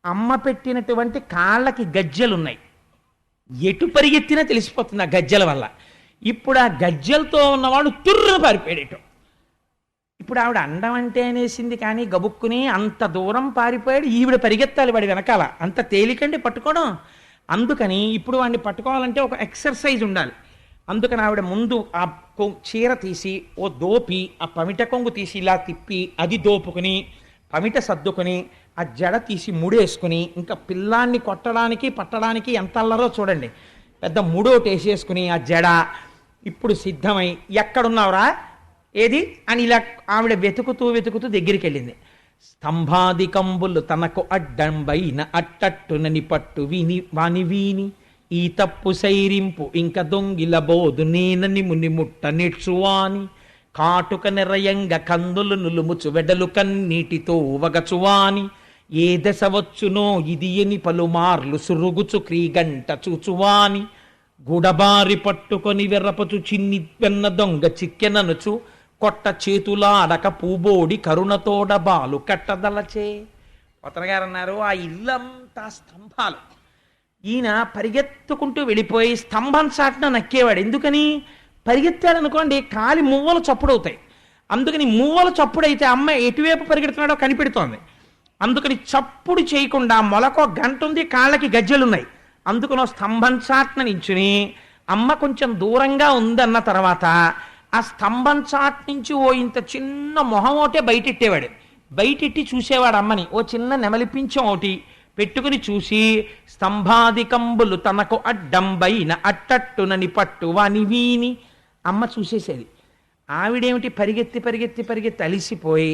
అమ్మ పెట్టినటువంటి కాళ్ళకి గజ్జెలున్నాయి. ఎటు పరిగెత్తినా తెలిసిపోతుంది ఆ గజ్జెల వల్ల. ఇప్పుడు ఆ గజ్జెలతో ఉన్నవాడు తుర్రు పారిపోయాడు. ఇప్పుడు ఆవిడ అండం అంటే అనేసింది కానీ గబుక్కుని అంత దూరం పారిపోయాడు. ఈవిడ పరిగెత్తాలి వాడి వెనకాల, అంత తేలికండి పట్టుకోవడం. అందుకని ఇప్పుడు వాడిని పట్టుకోవాలంటే ఒక ఎక్సర్సైజ్ ఉండాలి. అందుకని ఆవిడ ముందు ఆ చీర తీసి ఓ దోపి ఆ పమిట కొంగు తీసి ఇలా తిప్పి అది దోపుకుని పమిట సర్దుకుని ఆ జడ తీసి ముడేసుకుని, ఇంకా పిల్లాన్ని కొట్టడానికి పట్టడానికి ఎంత అల్లరో చూడండి, పెద్ద ముడోటి వేసేసుకుని ఆ జడ ఇప్పుడు సిద్ధమై ఎక్కడున్నావురా ఏది అని ఇలా ఆవిడ వెతుకుతూ దగ్గరికి వెళ్ళింది. స్తంభాదికంబులు తనకు అడ్డంబైన అట్టట్టునని పట్టు వీని ఈ తప్పు సైరింపు ఇంక దొంగిల బోదు నేనని ముని ముట్ట నెట్సువాని కాటుక నెరయంగ కందులు నులుముచు వెడలు కన్నీటితో వగచువాని ఏ దశ వచ్చునో ఇది ఎని పలుమార్లు సురుగుచు క్రీగంట చూచువాని గుడబారి పట్టుకొని వెర్రపచు చిన్ని వెన్న దొంగ చిక్కెననుచు కొట్ట చేతులాడక పూబోడి కరుణతోడ బాలు కట్టదలచే. కొత్తగారు అన్నారు, ఆ ఇల్లంతా స్తంభాలు. ఈయన పరిగెత్తుకుంటూ వెళ్ళిపోయి స్తంభం చాటున నక్కేవాడు. ఎందుకని? పరిగెత్తాడనుకోండి కాలి మువ్వలు చప్పుడవుతాయి. అందుకని మువ్వలు చప్పుడైతే అమ్మ ఎటువైపు పరిగెడుతున్నాడో కనిపెడుతోంది. అందుకని చప్పుడు చేయకుండా మొలకో గంట ఉంది, కాళ్ళకి గజ్జెలున్నాయి. అందుకనో స్తంభం చాటున నించుని అమ్మ కొంచెం దూరంగా ఉందన్న తర్వాత ఆ స్తంభం చాట్ నుంచి ఓ ఇంత చిన్న మొహం ఒకటే బయటెట్టేవాడు. బయటెట్టి చూసేవాడు అమ్మని. ఓ చిన్న నెమలిపించం ఒకటి పెట్టుకుని చూసి, స్తంభాదికంబులు తనకు అడ్డంబైన అట్టట్టునని పట్టు వాని వీని. అమ్మ చూసేసేది. ఆవిడేమిటి పరిగెత్తి పరిగెత్తి పరిగెత్తి అలిసిపోయి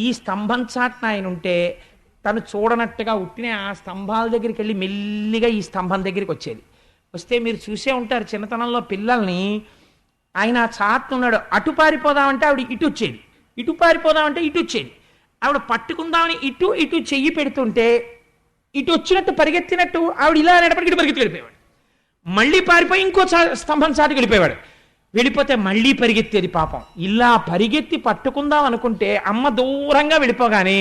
ఈ స్తంభం చాట్న ఆయన ఉంటే తను చూడనట్టుగా ఉట్టినే ఆ స్తంభాల దగ్గరికి వెళ్ళి మెల్లిగా ఈ స్తంభం దగ్గరికి వచ్చేది. వస్తే మీరు చూసే ఉంటారు చిన్నతనంలో పిల్లల్ని, ఆయన ఆ చాటున్నాడు, అటు పారిపోదామంటే ఆవిడ ఇటు వచ్చేది, ఇటు పారిపోదామంటే ఇటు వచ్చేది. ఆవిడ పట్టుకుందామని ఇటు ఇటు చెయ్యి పెడుతుంటే ఇటు వచ్చినట్టు పరిగెత్తినట్టు ఆవిడ ఇలా అనేటప్పటికి ఇటు పరిగెత్తి వెళ్ళిపోయాడు. మళ్ళీ పారిపోయి ఇంకో స్తంభం చాటుకి వెళ్ళిపోయాడు. వెళ్ళిపోతే మళ్ళీ పరిగెత్తేది పాపం. ఇలా పరిగెత్తి పట్టుకుందాం అనుకుంటే అమ్మ దూరంగా వెళ్ళిపోగానే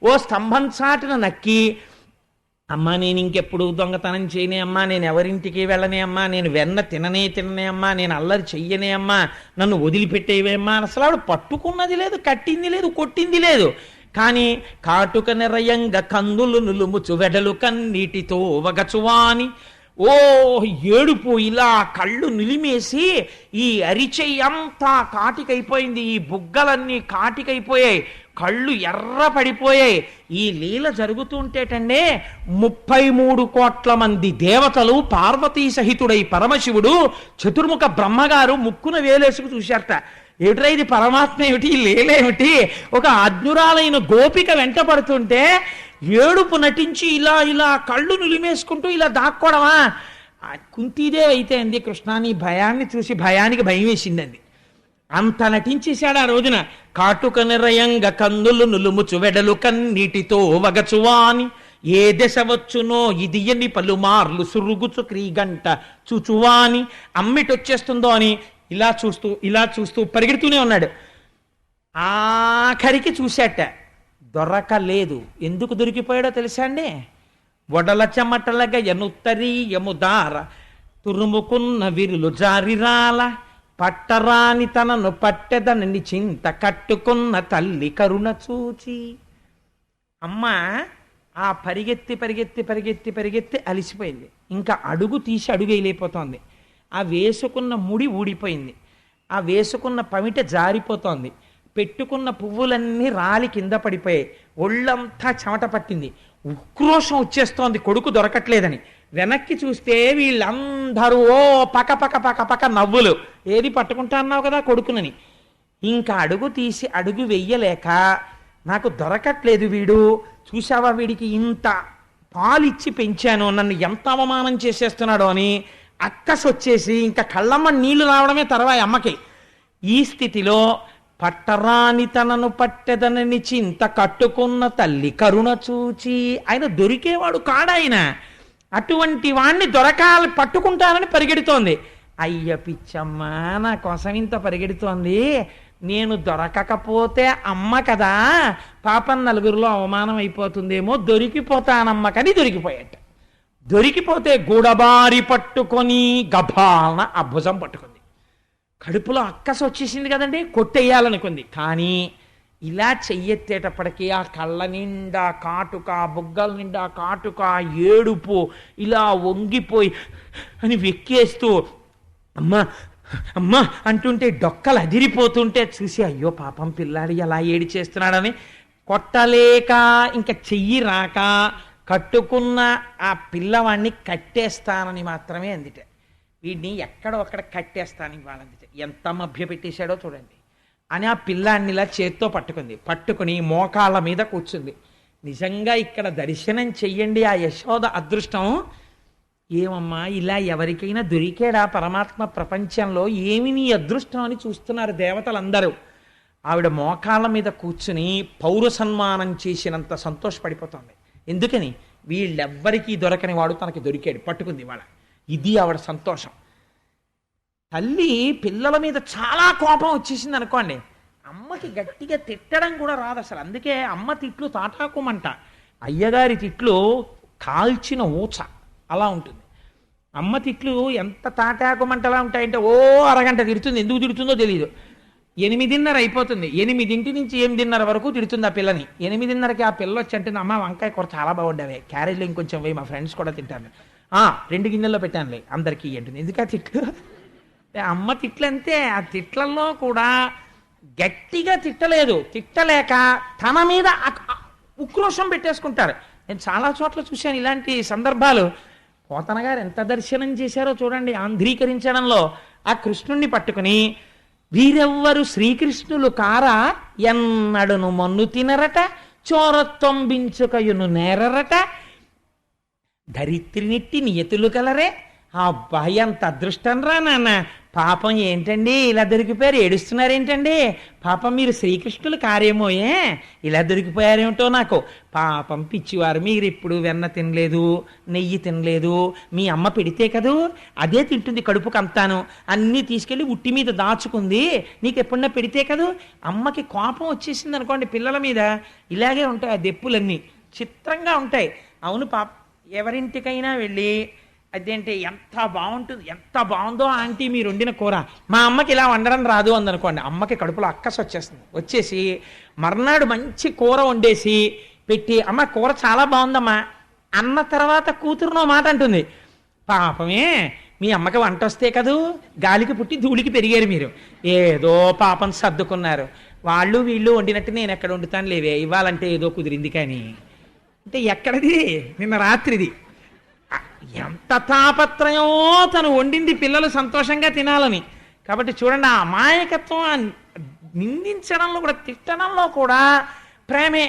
ఓ స్తంభం చాటున నక్కి, అమ్మా నేను ఇంకెప్పుడు దొంగతనం చేయనే అమ్మా, నేను ఎవరింటికి వెళ్ళనే అమ్మా, నేను వెన్న తిననే అమ్మా, నేను అల్లరి చెయ్యనే అమ్మా, నన్ను వదిలిపెట్టేవే అమ్మా. అసలు ఆవిడ పట్టుకున్నది లేదు, కట్టింది లేదు, కొట్టింది లేదు. కానీ కాటుక నిరయంగ కందులు నులుముచు వెడలు కన్నీటితో వగచువాని. ఓ ఏడుపు, ఇలా కళ్ళు నిలిమేసి ఈ అరిచెయ్యంతా కాటికైపోయింది, ఈ బుగ్గలన్నీ కాటికైపోయాయి, కళ్ళు ఎర్ర పడిపోయాయి. ఈ లీల జరుగుతుంటేటండే 33 కోట్ల మంది దేవతలు పార్వతీ సహితుడై పరమశివుడు చతుర్ముఖ బ్రహ్మగారు ముక్కున వేలేసుకు చూశారట. ఏమిట్రా ఇది, పరమాత్మ ఏమిటి, ఈ లీల ఏమిటి? ఒక అజ్ఞురాలైన గోపిక వెంట పడుతుంటే ఏడుపు నటించి ఇలా ఇలా కళ్ళు నులిమేసుకుంటూ ఇలా దాక్కోవడమా? కుంతీదేవి అయితే అంది, కృష్ణ నీ భయాన్ని చూసి భయానికి భయం వేసిందండి. అంత నటించేశాడు ఆ రోజున. కాటుక నిరయంగ కందులు నులుముచు వెడలు కన్నీటితో వగచువాని. ఏ దశ వచ్చునో ఇది ఎన్ని పలుమార్లు సురుగుచు క్రీగంట చూచువాని. అమ్మిటొచ్చేస్తుందో అని ఇలా చూస్తూ పరిగెడుతూనే ఉన్నాడు. ఆఖరికి చూశాట, దొరకలేదు. ఎందుకు దొరికిపోయాడో తెలుసా అండి? వడల చెమటలగ ఎనుత్తరీయముదార తురుముకున్న విరులు జారిరాల పట్టరాని తనను పట్టెదనని చింత కట్టుకున్న తల్లి కరుణ చూచి. అమ్మ ఆ పరిగెత్తి పరిగెత్తి పరిగెత్తి పరిగెత్తి అలిసిపోయింది. ఇంకా అడుగు తీసి అడుగు వేయలేకపోతోంది. ఆ వేసుకున్న ముడి ఊడిపోయింది, ఆ వేసుకున్న పమిట జారిపోతోంది, పెట్టుకున్న పువ్వులన్నీ రాలి కింద పడిపోయాయి, ఒళ్ళంతా చెమట పట్టింది, ఉక్రోషం వచ్చేస్తోంది కొడుకు దొరకట్లేదని. వెనక్కి చూస్తే వీళ్ళందరూ ఓ పక పక పక పక నవ్వులు. ఏది పట్టుకుంటా అన్నావు కదా కొడుకునని. ఇంకా అడుగు తీసి అడుగు వెయ్యలేక, నాకు దొరకట్లేదు వీడు, చూసావా వీడికి ఇంత పాలిచ్చి పెంచాను, నన్ను ఎంత అవమానం చేసేస్తున్నాడో అని అక్కసొచ్చేసి ఇంకా కళ్ళమ్మ నీళ్లు రావడమే తర్వాయి అమ్మకి. ఈ స్థితిలో పట్టరాని తనను పట్టెదనని చింత కట్టుకున్న తల్లి కరుణ చూచి. ఆయన దొరికేవాడు కాడాయన, అటువంటి వాణ్ణి దొరకాలి పట్టుకుంటానని పరిగెడుతోంది. అయ్య పిచ్చమ్మ, నా కోసం ఇంత పరిగెడుతోంది, నేను దొరకకపోతే అమ్మ కదా, పాపం నలుగురిలో అవమానం అయిపోతుందేమో, దొరికిపోతానమ్మకని దొరికిపోయాట. దొరికిపోతే గూడబారి పట్టుకొని గభాలన ఆ భుజం పట్టుకుంది. కడుపులో అక్కస వచ్చేసింది కదండి, కొట్టేయాలనుకుంది. కానీ ఇలా చెయ్యెత్తేటప్పటికీ ఆ కళ్ళ నిండా కాటుక, బుగ్గల నిండా కాటుక, ఏడుపు, ఇలా వంగిపోయి అని వెక్కేస్తూ అమ్మ అమ్మ అంటుంటే డొక్కలు అదిరిపోతుంటే చూసి అయ్యో పాపం పిల్లాడి ఎలా ఏడి చేస్తున్నాడని కొట్టలేక ఇంకా చెయ్యి రాక కట్టుకున్న ఆ పిల్లవాడిని కట్టేస్తానని మాత్రమే అందిట. వీడిని ఎక్కడో అక్కడ కట్టేస్తానని వాళ్ళందిట. ఎంత మభ్య పెట్టేశాడో చూడండి అని ఆ పిల్లాన్ని ఇలా చేత్తో పట్టుకుని మోకాళ్ళ మీద కూర్చుంది. నిజంగా ఇక్కడ దర్శనం చెయ్యండి ఆ యశోద అదృష్టం. ఏమమ్మా ఇలా ఎవరికైనా దొరికాడా పరమాత్మ ప్రపంచంలో? ఏమి నీ అదృష్టం అని చూస్తున్నారు దేవతలందరూ. ఆవిడ మోకాళ్ళ మీద కూర్చుని పౌర సన్మానం చేసినంత సంతోషపడిపోతుంది. ఎందుకని? వీళ్ళెవ్వరికీ దొరకని వాడు తనకి దొరికాడు, పట్టుకుంది వాళ్ళ. ఇది ఆవిడ సంతోషం. తల్లి పిల్లల మీద చాలా కోపం వచ్చేసింది అనుకోండి, అమ్మకి గట్టిగా తిట్టడం కూడా రాదు అసలు. అందుకే అమ్మ తిట్లు తాటాకుమంట, అయ్యగారి తిట్లు కాల్చిన ఊచ అలా ఉంటుంది. అమ్మ తిట్లు ఎంత తాటాకుమంటలా ఉంటాయంటే ఓ అరగంట తిడుతుంది. ఎందుకు తిడుతుందో తెలియదు. 8:30 అయిపోతుంది, 8 నుంచి 8:30 వరకు తిడుతుంది ఆ పిల్లని. 8:30కి ఆ పిల్ల వచ్చి అంటే అమ్మ వంకాయ కూర చాలా బాగుండేవి, క్యారేజ్లో ఇంకొంచెం వేయి, మా ఫ్రెండ్స్ కూడా తింటాను, 2 గిన్నెల్లో పెట్టానులే అందరికీ అంటుంది. ఎందుకా తిట్లు? అమ్మ తిట్లంతే. ఆ తిట్లలో కూడా గట్టిగా తిట్టలేదు, తిట్టలేక తన మీద ఉక్రోషం పెట్టేసుకుంటారు. నేను చాలా చోట్ల చూశాను ఇలాంటి సందర్భాలు. పోతన గారు ఎంత దర్శనం చేశారో చూడండి ఆంధ్రీకరించడంలో. ఆ కృష్ణుణ్ణి పట్టుకుని వీరెవ్వరు శ్రీకృష్ణులు కారా ఎన్నడును మన్ను తినరట చోరత్వంబించుకయును నేరరట ధరిత్రినిట్టి నియతులు కలరే. అబ్బా ఎంత అదృష్టం రా నాన్న. పాపం ఏంటండి ఇలా దొరికిపోయారు, ఏడుస్తున్నారేంటండి? పాపం మీరు శ్రీకృష్ణులు కారేమోయే, ఇలా దొరికిపోయారేమిటో నాకు. పాపం పిచ్చివారు, మీరు ఎప్పుడు వెన్న తినలేదు, నెయ్యి తినలేదు, మీ అమ్మ పెడితే కదూ అదే తింటుంది కడుపుకు అంతాను, అన్నీ తీసుకెళ్ళి ఉట్టి మీద దాచుకుంది, నీకు ఎప్పుడన్నా పెడితే కదూ. అమ్మకి కోపం వచ్చేసింది అనుకోండి పిల్లల మీద, ఇలాగే ఉంటాయి ఆ దెప్పులన్నీ, చిత్రంగా ఉంటాయి. అవును పాప, ఎవరింటికైనా వెళ్ళి అదేంటి ఎంత బాగుంటుంది, ఎంత బాగుందో ఆంటీ మీరు వండిన కూర, మా అమ్మకి ఇలా వండడం రాదు అందనుకోండి, అమ్మకి కడుపులో అక్కసు వచ్చేస్తుంది. వచ్చేసి మర్నాడు మంచి కూర వండేసి పెట్టి, అమ్మ కూర చాలా బాగుందమ్మా అన్న తర్వాత కూతురునో మాట అంటుంది. పాపమే మీ అమ్మకి వంట వస్తే కదూ, గాలికి పుట్టి ధూళికి పెరిగారు మీరు, ఏదో పాపం సర్దుకున్నారు. వాళ్ళు వీళ్ళు వండినట్టు నేను ఎక్కడ వండుతాను లేవే, ఇవ్వాలంటే ఏదో కుదిరింది కానీ అంటే ఎక్కడది, నిన్న రాత్రిది. ఎంత తాపత్రయమో తను వండింది పిల్లలు సంతోషంగా తినాలని. కాబట్టి చూడండి ఆ అమాయకత్వం నిందించడంలో కూడా తిట్టడంలో కూడా ప్రేమే.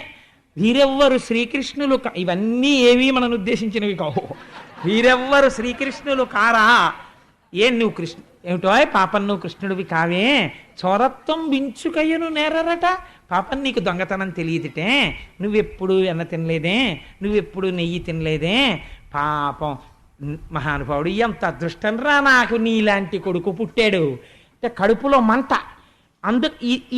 వీరెవ్వరు శ్రీకృష్ణులు ఇవన్నీ ఏవి మనను ఉద్దేశించినవి కావు. వీరెవ్వరు శ్రీకృష్ణులు కారా, ఏం నువ్వు కృష్ణ ఏమిటో పాపం నువ్వు కృష్ణుడివి కావే, చోరత్వం బించుకయ్యను నేరరట. పాపం నీకు దొంగతనం తెలియదుటే, నువ్వెప్పుడు వెన్న తినలేదే, నువ్వెప్పుడు నెయ్యి తినలేదే, పాపం మహానుభావుడు ఎంత అదృష్టం రా నాకు నీలాంటి కొడుకు పుట్టాడు అంటే కడుపులో మంట.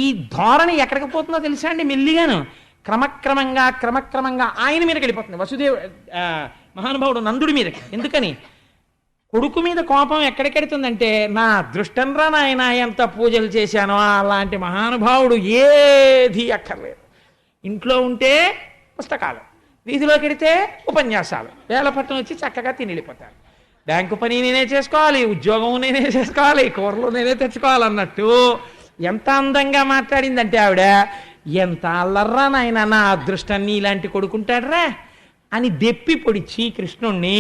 ఈ ధోరణి ఎక్కడికి పోతుందో తెలుసా అండి, మెల్లిగాను క్రమక్రమంగా ఆయన మీదకి వెళ్ళిపోతుంది. వసుదేవు మహానుభావుడు నందుడి మీదకి. ఎందుకని కొడుకు మీద కోపం ఎక్కడికెడుతుందంటే, నా అదృష్టం రా నాయన ఎంత పూజలు చేశానో అలాంటి మహానుభావుడు ఏది అక్కర్లేదు. ఇంట్లో ఉంటే పుస్తకాలు, వీధిలోకి వెడితే ఉపన్యాసాలు, వేలపట్నం వచ్చి చక్కగా తిని వెళ్ళిపోతారు. బ్యాంకు పని నేనే చేసుకోవాలి, ఉద్యోగం నేనే చేసుకోవాలి, కూరలు నేనే తెచ్చుకోవాలన్నట్టు ఎంత అందంగా మాట్లాడిందంటే ఆవిడ, ఎంత అల్లర్రా నాయన నా అదృష్టాన్ని ఇలాంటి కొడుకుంటాడ్రా అని దెప్పి పొడిచి కృష్ణుణ్ణి.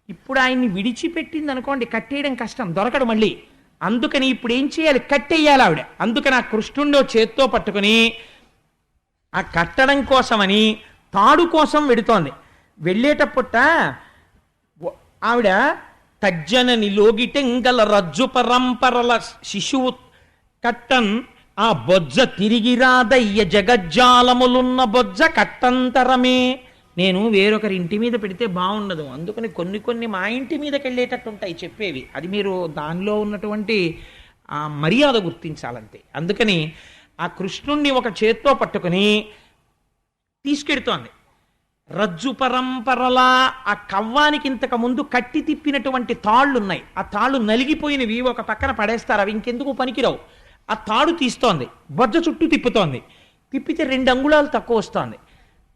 ఇప్పుడు ఆయన్ని విడిచిపెట్టింది అనుకోండి, కట్టేయడం కష్టం, దొరకడు మళ్ళీ. అందుకని ఇప్పుడు ఏం చేయాలి, కట్టేయాలి ఆవిడ. అందుకని ఆ కృష్ణుణ్ణి చేత్తో పట్టుకుని ఆ కట్టడం కోసమని తాడు కోసం వెడుతోంది. వెళ్ళేటప్పుట ఆవిడ తజ్జనని లోగిటెంగల రజ్జు పరంపరల శిశువు కట్టన్ ఆ బొజ్జ తిరిగి రాదయ్య జగజ్జాలములున్న బొజ్జ కట్టంతరమే. నేను వేరొకరి ఇంటి మీద పెడితే బాగుండదు, అందుకని కొన్ని మా ఇంటి మీదకి వెళ్ళేటట్టు ఉంటాయి చెప్పేవి, అది మీరు దానిలో ఉన్నటువంటి ఆ మర్యాద గుర్తించాలంతే. అందుకని ఆ కృష్ణుణ్ణి ఒక చేత్తో పట్టుకుని తీసుకెడుతోంది. రజ్జు పరంపరలా ఆ కవ్వానికి ఇంతకు ముందు కట్టి తిప్పినటువంటి తాళ్ళున్నాయి, ఆ తాళ్ళు నలిగిపోయినవి ఒక పక్కన పడేస్తారు, అవి ఇంకెందుకు పనికిరావు. ఆ తాడు తీస్తోంది, బొజ్జ చుట్టూ తిప్పుతోంది, తిప్పితే 2 అంగుళాలు తక్కువ వస్తోంది.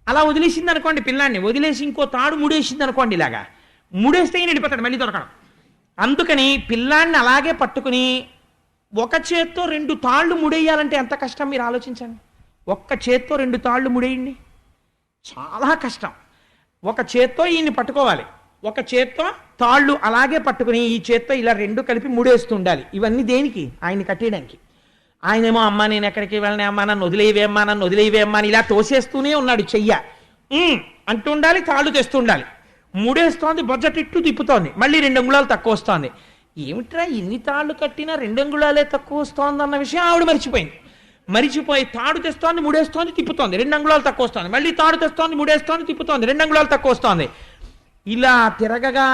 అలా వదిలేసింది అనుకోండి పిల్లాన్ని, వదిలేసి ఇంకో తాడు ముడేసింది అనుకోండి, ఇలాగా ముడేస్తే వెళ్ళిపోతాడు, మళ్ళీ దొరకడం. అందుకని పిల్లాన్ని అలాగే పట్టుకుని ఒక చేత్తో 2 తాళ్ళు ముడేయాలంటే ఎంత కష్టం మీరు ఆలోచించండి. ఒక్క చేత్తో 2 తాళ్ళు ముడేయండి, చాలా కష్టం. ఒక చేత్తో ఈయన్ని పట్టుకోవాలి, ఒక చేత్తో తాళ్ళు అలాగే పట్టుకుని ఈ చేత్తో ఇలా 2 కలిపి ముడేస్తూ ఉండాలి. ఇవన్నీ దేనికి, ఆయన్ని కట్టేయడానికి. ఆయనేమో అమ్మ నేను ఎక్కడికి వెళ్ళనే అమ్మా, నన్ను వదిలేవేమ్మా, నన్ను వదిలేవేమ్మా అని ఇలా తోసేస్తూనే ఉన్నాడు. చెయ్య అంటూ ఉండాలి, తాళ్ళు తెస్తూ ఉండాలి. ముడేస్తోంది, బొజ్జటిట్టు తిప్పుతోంది, మళ్ళీ 2 అంగుళాలు తక్కువ వస్తోంది. ఏమిట్రా ఇన్ని తాళ్ళు కట్టినా 2 అంగుళాలే తక్కువ వస్తోంది అన్న విషయం ఆవిడ మరిచిపోయి తాడు తెస్తోంది, ముడేస్తోంది, తిప్పుతోంది, 2 అంగుళాలు తక్కువ వస్తుంది, మళ్ళీ తాడు తెస్తోంది, ముడేస్తోంది, తిప్పుతోంది, 2 అంగుళాలు తక్కువ వస్తోంది. ఇలా తిరగగా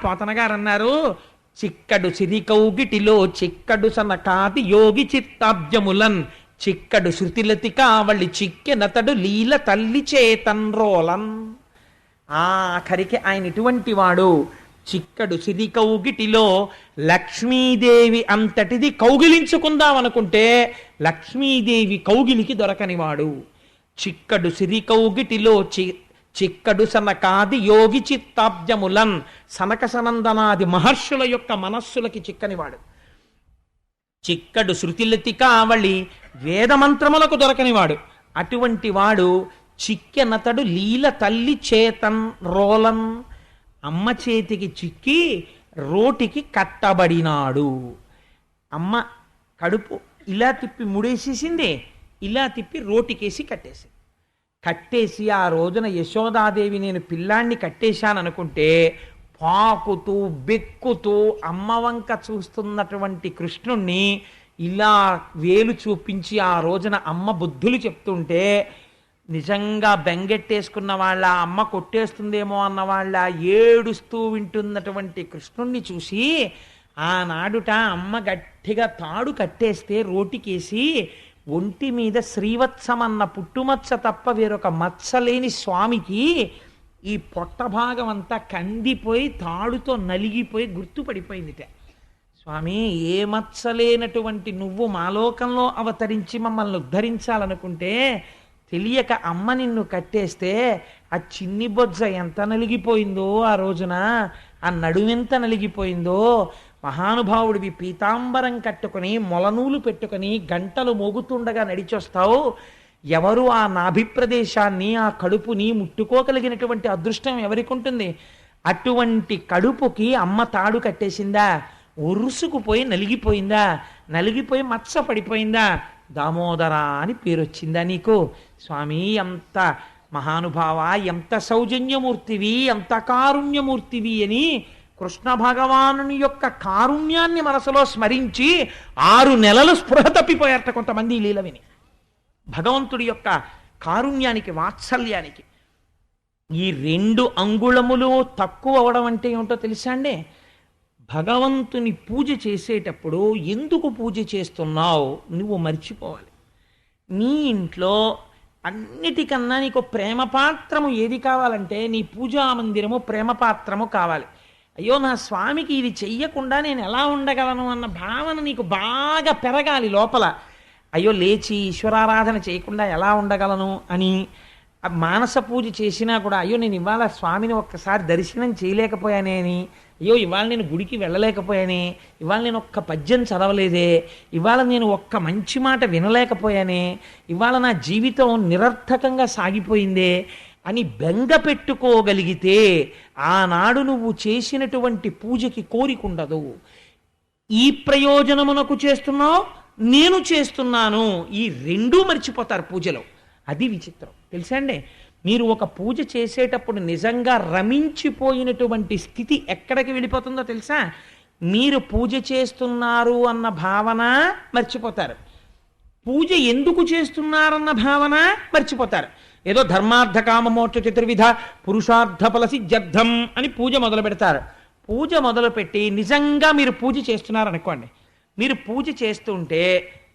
పోతన గారు అన్నారు, చిక్కడు సిరికౌగిటిలో చిక్కడు సనకాది యోగి చిత్తాబ్జములన్ చిక్కడు శృతిలతి కావళి చిక్కెనతడు లీల తల్లి చేతన్రోలన్. ఆఖరికి ఆయన ఇటువంటి వాడు. చిక్కడు సిరి కౌగిటిలో లక్ష్మీదేవి అంతటిది కౌగిలించుకుందాం అనుకుంటే లక్ష్మీదేవి కౌగిలికి దొరకనివాడు. చిక్కడు సిరి కౌగిటిలో చిక్కడు సనకాది యోగి చిత్తాబ్జములన్, సనక సనందనాది మహర్షుల యొక్క మనస్సులకి చిక్కనివాడు. చిక్కడు శృతిలతి కావళి, వేదమంత్రములకు దొరకనివాడు. అటువంటి వాడు చిక్కెనతడు లీల తల్లి చేతన్ రోలన్, అమ్మ చేతికి చిక్కి రోటికి కట్టబడినాడు. అమ్మ కడుపు ఇలా తిప్పి ముడేసేసింది, ఇలా తిప్పి రోటికేసి కట్టేసి ఆ రోజున యశోదాదేవి నేను పిల్లాన్ని కట్టేశాననుకుంటే పాకుతూ బెక్కుతూ అమ్మ వంక చూస్తున్నటువంటి కృష్ణుణ్ణి ఇలా వేలు చూపించి ఆ రోజున అమ్మ బుద్ధులు చెప్తుంటే నిజంగా బెంగెట్టేసుకున్న వాళ్ళ, అమ్మ కొట్టేస్తుందేమో అన్న వాళ్ళ ఏడుస్తూ వింటున్నటువంటి కృష్ణుణ్ణి చూసి ఆనాడుట అమ్మ గట్టిగా తాడు కట్టేస్తే రోటికేసి ఒంటి మీద శ్రీవత్సమన్న పుట్టుమచ్చ తప్ప వేరొక మచ్చలేని స్వామికి ఈ పొట్ట భాగం అంతా కందిపోయి తాడుతో నలిగిపోయి గుర్తుపడిపోయిందిట. స్వామి, ఏ మచ్చలేనటువంటి నువ్వు మాలోకంలో అవతరించి మమ్మల్ని ఉద్ధరించాలనుకుంటే తెలియక అమ్మ నిన్ను కట్టేస్తే ఆ చిన్ని బొజ్జ ఎంత నలిగిపోయిందో, ఆ రోజున ఆ నడువెంత నలిగిపోయిందో. మహానుభావుడివి పీతాంబరం కట్టుకుని మొలనూలు పెట్టుకుని గంటలు మోగుతుండగా నడిచొస్తావు. ఎవరు ఆ నాభిప్రదేశాన్ని, ఆ కడుపుని ముట్టుకోగలిగినటువంటి అదృష్టం ఎవరికి ఉంటుంది? అటువంటి కడుపుకి అమ్మ తాడు కట్టేసిందా? ఉరుసుకుపోయి నలిగిపోయిందా? నలిగిపోయి మచ్చ పడిపోయిందా? దామోదర అని పేరు వచ్చిందా నీకు? స్వామి, ఎంత మహానుభావ, ఎంత సౌజన్యమూర్తివి, ఎంత కారుణ్యమూర్తివి అని కృష్ణ భగవానుని యొక్క కారుణ్యాన్ని మనసులో స్మరించి 6 నెలలు స్పృహ తప్పిపోయారట కొంతమంది లీల విని. భగవంతుడి యొక్క కారుణ్యానికి, వాత్సల్యానికి. ఈ 2 అంగుళములు తక్కువ అవడం అంటే ఏమిటో తెలుసా అండి? భగవంతుని పూజ చేసేటప్పుడు ఎందుకు పూజ చేస్తున్నావు నువ్వు మర్చిపోవాలి. నీ ఇంట్లో అన్నిటికన్నా నీకు ప్రేమపాత్రము ఏది కావాలంటే నీ పూజా మందిరము ప్రేమపాత్రము కావాలి. అయ్యో, నా స్వామికి ఇది చెయ్యకుండా నేను ఎలా ఉండగలను అన్న భావన నీకు బాగా పెరగాలి లోపల. అయ్యో, లేచి ఈశ్వరారాధన చేయకుండా ఎలా ఉండగలను అని. మానస పూజ చేసినా కూడా అయ్యో నేను ఇవాళ స్వామిని ఒక్కసారి దర్శనం చేయలేకపోయానే అని, అయ్యో ఇవాళ నేను గుడికి వెళ్ళలేకపోయానే, ఇవాళ నేను ఒక్క పద్యం చదవలేదే, ఇవాళ నేను ఒక్క మంచి మాట వినలేకపోయానే, ఇవాళ నా జీవితం నిరర్థకంగా సాగిపోయిందే అని బెంగ పెట్టుకోగలిగితే ఆనాడు నువ్వు చేసినటువంటి పూజకి కోరికుండదు. ఈ ప్రయోజనమునకు చేస్తున్నావు, నేను చేస్తున్నాను, ఈ 2 మర్చిపోతారు పూజలో. అది విచిత్రం తెలుసా అండి? మీరు ఒక పూజ చేసేటప్పుడు నిజంగా రమించిపోయినటువంటి స్థితి ఎక్కడికి వెళ్ళిపోతుందో తెలుసా? మీరు పూజ చేస్తున్నారు అన్న భావన మర్చిపోతారు, పూజ ఎందుకు చేస్తున్నారన్న భావన మర్చిపోతారు. ఏదో ధర్మార్థ కామమోక్ష చతుర్విధ పురుషార్థ ఫల సిద్ధ్యర్థం అని పూజ మొదలు పెడతారు. పూజ మొదలుపెట్టి నిజంగా మీరు పూజ చేస్తున్నారనుకోండి, మీరు పూజ చేస్తుంటే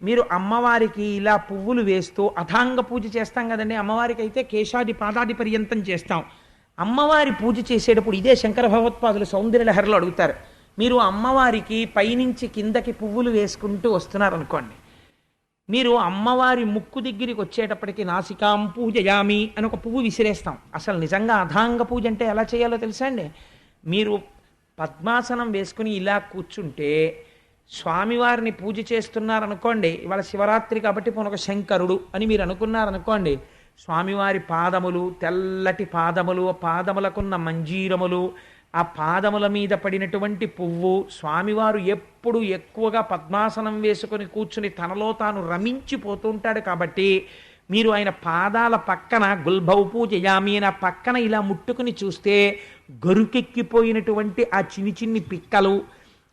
మీరు అమ్మవారికి ఇలా పువ్వులు వేస్తూ అథాంగ పూజ చేస్తాం కదండి. అమ్మవారికి అయితే కేశాది పాదాది పర్యంతం చేస్తాం. అమ్మవారి పూజ చేసేటప్పుడు ఇదే శంకర భగవత్పాదులు సౌందర్యలహరిలో అడుగుతారు. మీరు అమ్మవారికి పైనుంచి కిందకి పువ్వులు వేసుకుంటూ వస్తున్నారనుకోండి, మీరు అమ్మవారి ముక్కు దగ్గరికి వచ్చేటప్పటికి నాసికాం పూజయామి అని ఒక పువ్వు విసిరేస్తాం. అసలు నిజంగా అథాంగ పూజ అంటే ఎలా చేయాలో తెలుసా అండి? మీరు పద్మాసనం వేసుకుని ఇలా కూర్చుంటే స్వామివారిని పూజ చేస్తున్నారనుకోండి, ఇవాళ శివరాత్రి కాబట్టి పొనొక శంకరుడు అని మీరు అనుకున్నారనుకోండి, స్వామివారి పాదములు, తెల్లటి పాదములు, పాదములకున్న మంజీరములు, ఆ పాదముల మీద పడినటువంటి పువ్వు, స్వామివారు ఎప్పుడు ఎక్కువగా పద్మాసనం వేసుకొని కూర్చుని తనలో తాను రమించిపోతూ ఉంటాడు కాబట్టి మీరు ఆయన పాదాల పక్కన గుల్భౌ పూజయామి అని పక్కన ఇలా ముట్టుకుని చూస్తే గరుకెక్కిపోయినటువంటి ఆ చిన్ని పిక్కలు,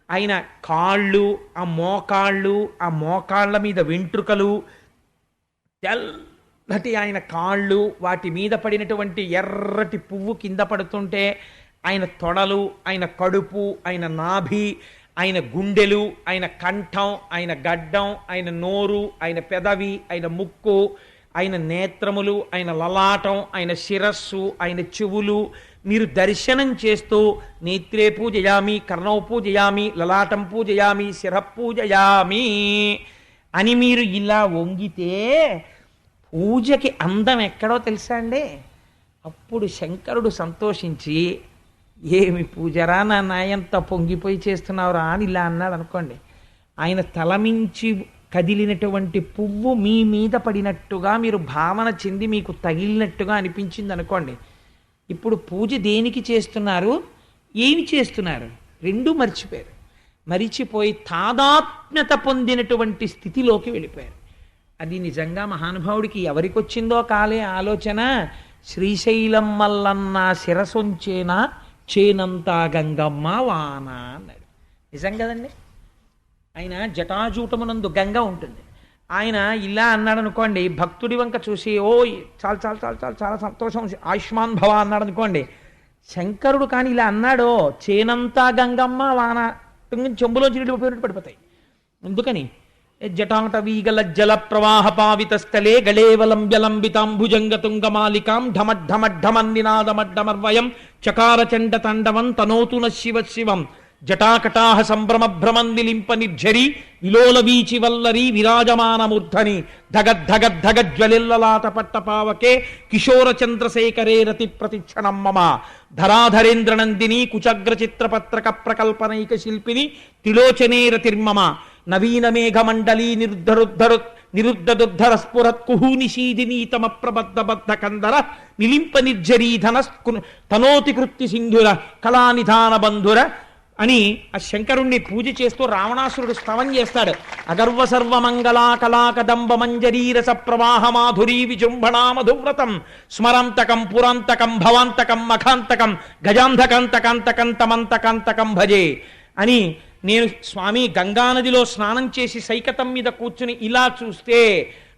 ఆయన కాళ్ళు, ఆ మోకాళ్ళ మీద వెంట్రుకలు, తెల్లటి ఆయన కాళ్ళు, వాటి మీద పడినటువంటి ఎర్రటి పువ్వు కింద పడుతుంటే ఆయన తొడలు, ఆయన కడుపు, ఆయన నాభి, ఆయన గుండెలు, ఆయన కంఠం, ఆయన గడ్డం, ఆయన నోరు, ఆయన పెదవి, ఆయన ముక్కు, ఆయన నేత్రములు, ఆయన లలాటం, ఆయన శిరస్సు, ఆయన చెవులు మీరు దర్శనం చేస్తూ నేత్రే పూజయామి, కర్ణౌ పూజయామి, లలాటం పూజయామి, శిర పూజయామి అని మీరు ఇలా వంగితే పూజకి అందం ఎక్కడో తెలుసా అండి? అప్పుడు శంకరుడు సంతోషించి, ఏమి పూజరా నాన్న ఎంత పొంగిపోయి చేస్తున్నావురా అని ఇలా అన్నాడు అనుకోండి. ఆయన తలమించి కదిలినటువంటి పువ్వు మీ మీద పడినట్టుగా మీరు భావన చెంది మీకు తగిలినట్టుగా అనిపించింది అనుకోండి. ఇప్పుడు పూజ దేనికి చేస్తున్నారు, ఏమి చేస్తున్నారు, రెండూ మర్చిపోయారు. మరిచిపోయి తాదాత్మ్యత పొందినటువంటి స్థితిలోకి వెళ్ళిపోయారు. అది నిజంగా మహానుభావుడికి ఎవరికి వచ్చిందో కాలే ఆలోచన. శ్రీశైలం మల్లన్న శిరసొంచేనా చేనంతా గంగమ్మ వాన అన్నాడు. నిజం కదండి. ఆయన జటాజూటమునందు గంగ ఉంటుంది. ఆయన ఇలా అన్నాడు అనుకోండి, భక్తుడి వంక చూసి ఓ చాలా చాలా చాలా చాలా చాలా సంతోషం ఆయుష్మాన్ భవ అన్నాడు అనుకోండి. శంకరుడు కానీ ఇలా అన్నాడో చేనంతా గంగమ్మ వాన చెంబులో చిరిగిపోయినట్టు పడిపోతాయి. ఎందుకని జటాటవీగల జల ప్రవాహ పావిత స్థలే గళేవలంబ్యలంబితాంభుజంగ తుంగమాలికాం ఢమడ్ఢమడ్ఢమన్నినాదమడ్డమర్వయం చకార చండ తండవం తనోతు న శివ శివం జటాకటాహ సంభ్రమ భ్రమం నిలింప నిర్ఝరి విలోల వీచి వల్లరి విరాజమానమూర్ధని ధగద్ధగద్ధగజ్వలిల్లలాట పట్టపావకే కిశోర చంద్రశేఖరే రతి ప్రతిక్షణం మమ ధరాధరేంద్రనందిని కుచగ్ర చిత్రపత్రక ప్రకల్పనైక శిల్పిని త్రిలోచనే రతిర్మమ నవీన మేఘమండలీ నిరుద్ధరుద్ధర స్ఫురత్ కుహూనిషీదినీతమ ప్రబద్ధబద్ధ కందర నిలింప నిర్జరీధన తనోతి కృత్తి సింధుర కళానిధాన బంధుర అని ఆ శంకరుణ్ణి పూజ చేస్తూ రావణాసురుడు స్తవం చేస్తాడు. అగర్వ సర్వమంగళా కళాకదంబ మంజరీరస ప్రవాహ మాధురీ విజృంభణా మధువ్రతం స్మరాంతకం పురాంతకం భవాంతకం మఖాంతకం గజాంధకాంతకాంతకం తమంతకాంతకం భజే అని. నేను స్వామి గంగానదిలో స్నానం చేసి సైకతం మీద కూర్చుని ఇలా చూస్తే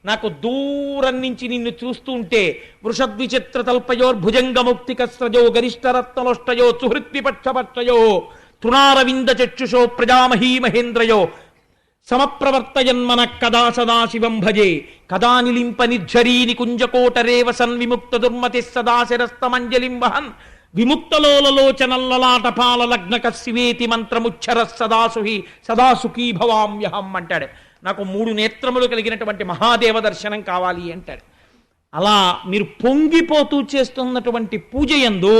నాకు దూరం నుంచి నిన్ను చూస్తూ ఉంటే వృషద్విచిత్ర తల్పయోర్భుజంగముక్తికస్రజో గరిష్టరత్నలోష్టయో సుహృద్విపక్షపక్షయో తృణారవింద చక్షుషో ప్రజామహీ మహేంద్రయో సమప్రవర్తయన్మన కదా సదాశివం భజే కదా నిలింప నిర్ఝరీ నికుంజకోటరేవ సన్విముక్త దుర్మతి సదాశిరస్తమంజలిం వహన్ విముక్తలోలలోచనల్లలాటపాల లగ్నక శివేతి మంత్రముచ్చర సదాసుహి సదాసుఖీ భవామ్యహం అంటాడు. నాకు 3 నేత్రములు కలిగినటువంటి మహాదేవ దర్శనం కావాలి అంటాడు. అలా మీరు పొంగిపోతూ చేస్తున్నటువంటి పూజ యందు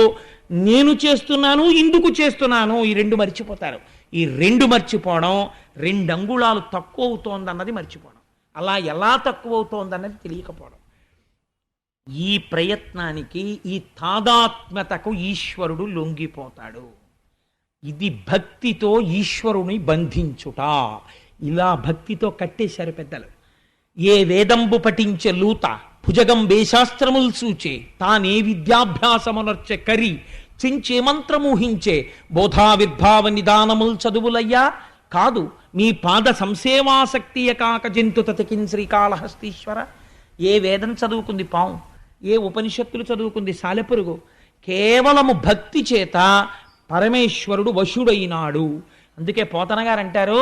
నేను చేస్తున్నాను, ఇందుకు చేస్తున్నాను, ఈ 2 మర్చిపోతారు. ఈ 2 మర్చిపోవడం 2 అంగుళాలు తక్కువ అవుతోందన్నది మర్చిపోవడం, అలా ఎలా తక్కువ అవుతోందన్నది తెలియకపోవడం. ఈ ప్రయత్నానికి ఈ తాదాత్మ్యతకు ఈశ్వరుడు లొంగిపోతాడు. ఇది భక్తితో ఈశ్వరుని బంధించుట. ఇలా భక్తితో కట్టేశారు పెద్దలు. ఏ వేదంబు పఠించే లూత భుజగం వేశాస్త్రముల్ సూచే తానే విద్యాభ్యాసమునర్చె కరి చించే మంత్రమూహించే బోధావిర్భావ నిదానముల్ చదువులయ్యా కాదు మీ పాద సంసేవాసక్తియ కాక జంతు తతికిన్ శ్రీకాళహస్తీశ్వర. ఏ వేదం చదువుకుంది పాము, ఏ ఉపనిషత్తులు చదువుకుంది సాలెపురుగు. కేవలము భక్తి చేత పరమేశ్వరుడు వశుడైనాడు. అందుకే పోతన గారు అంటారు,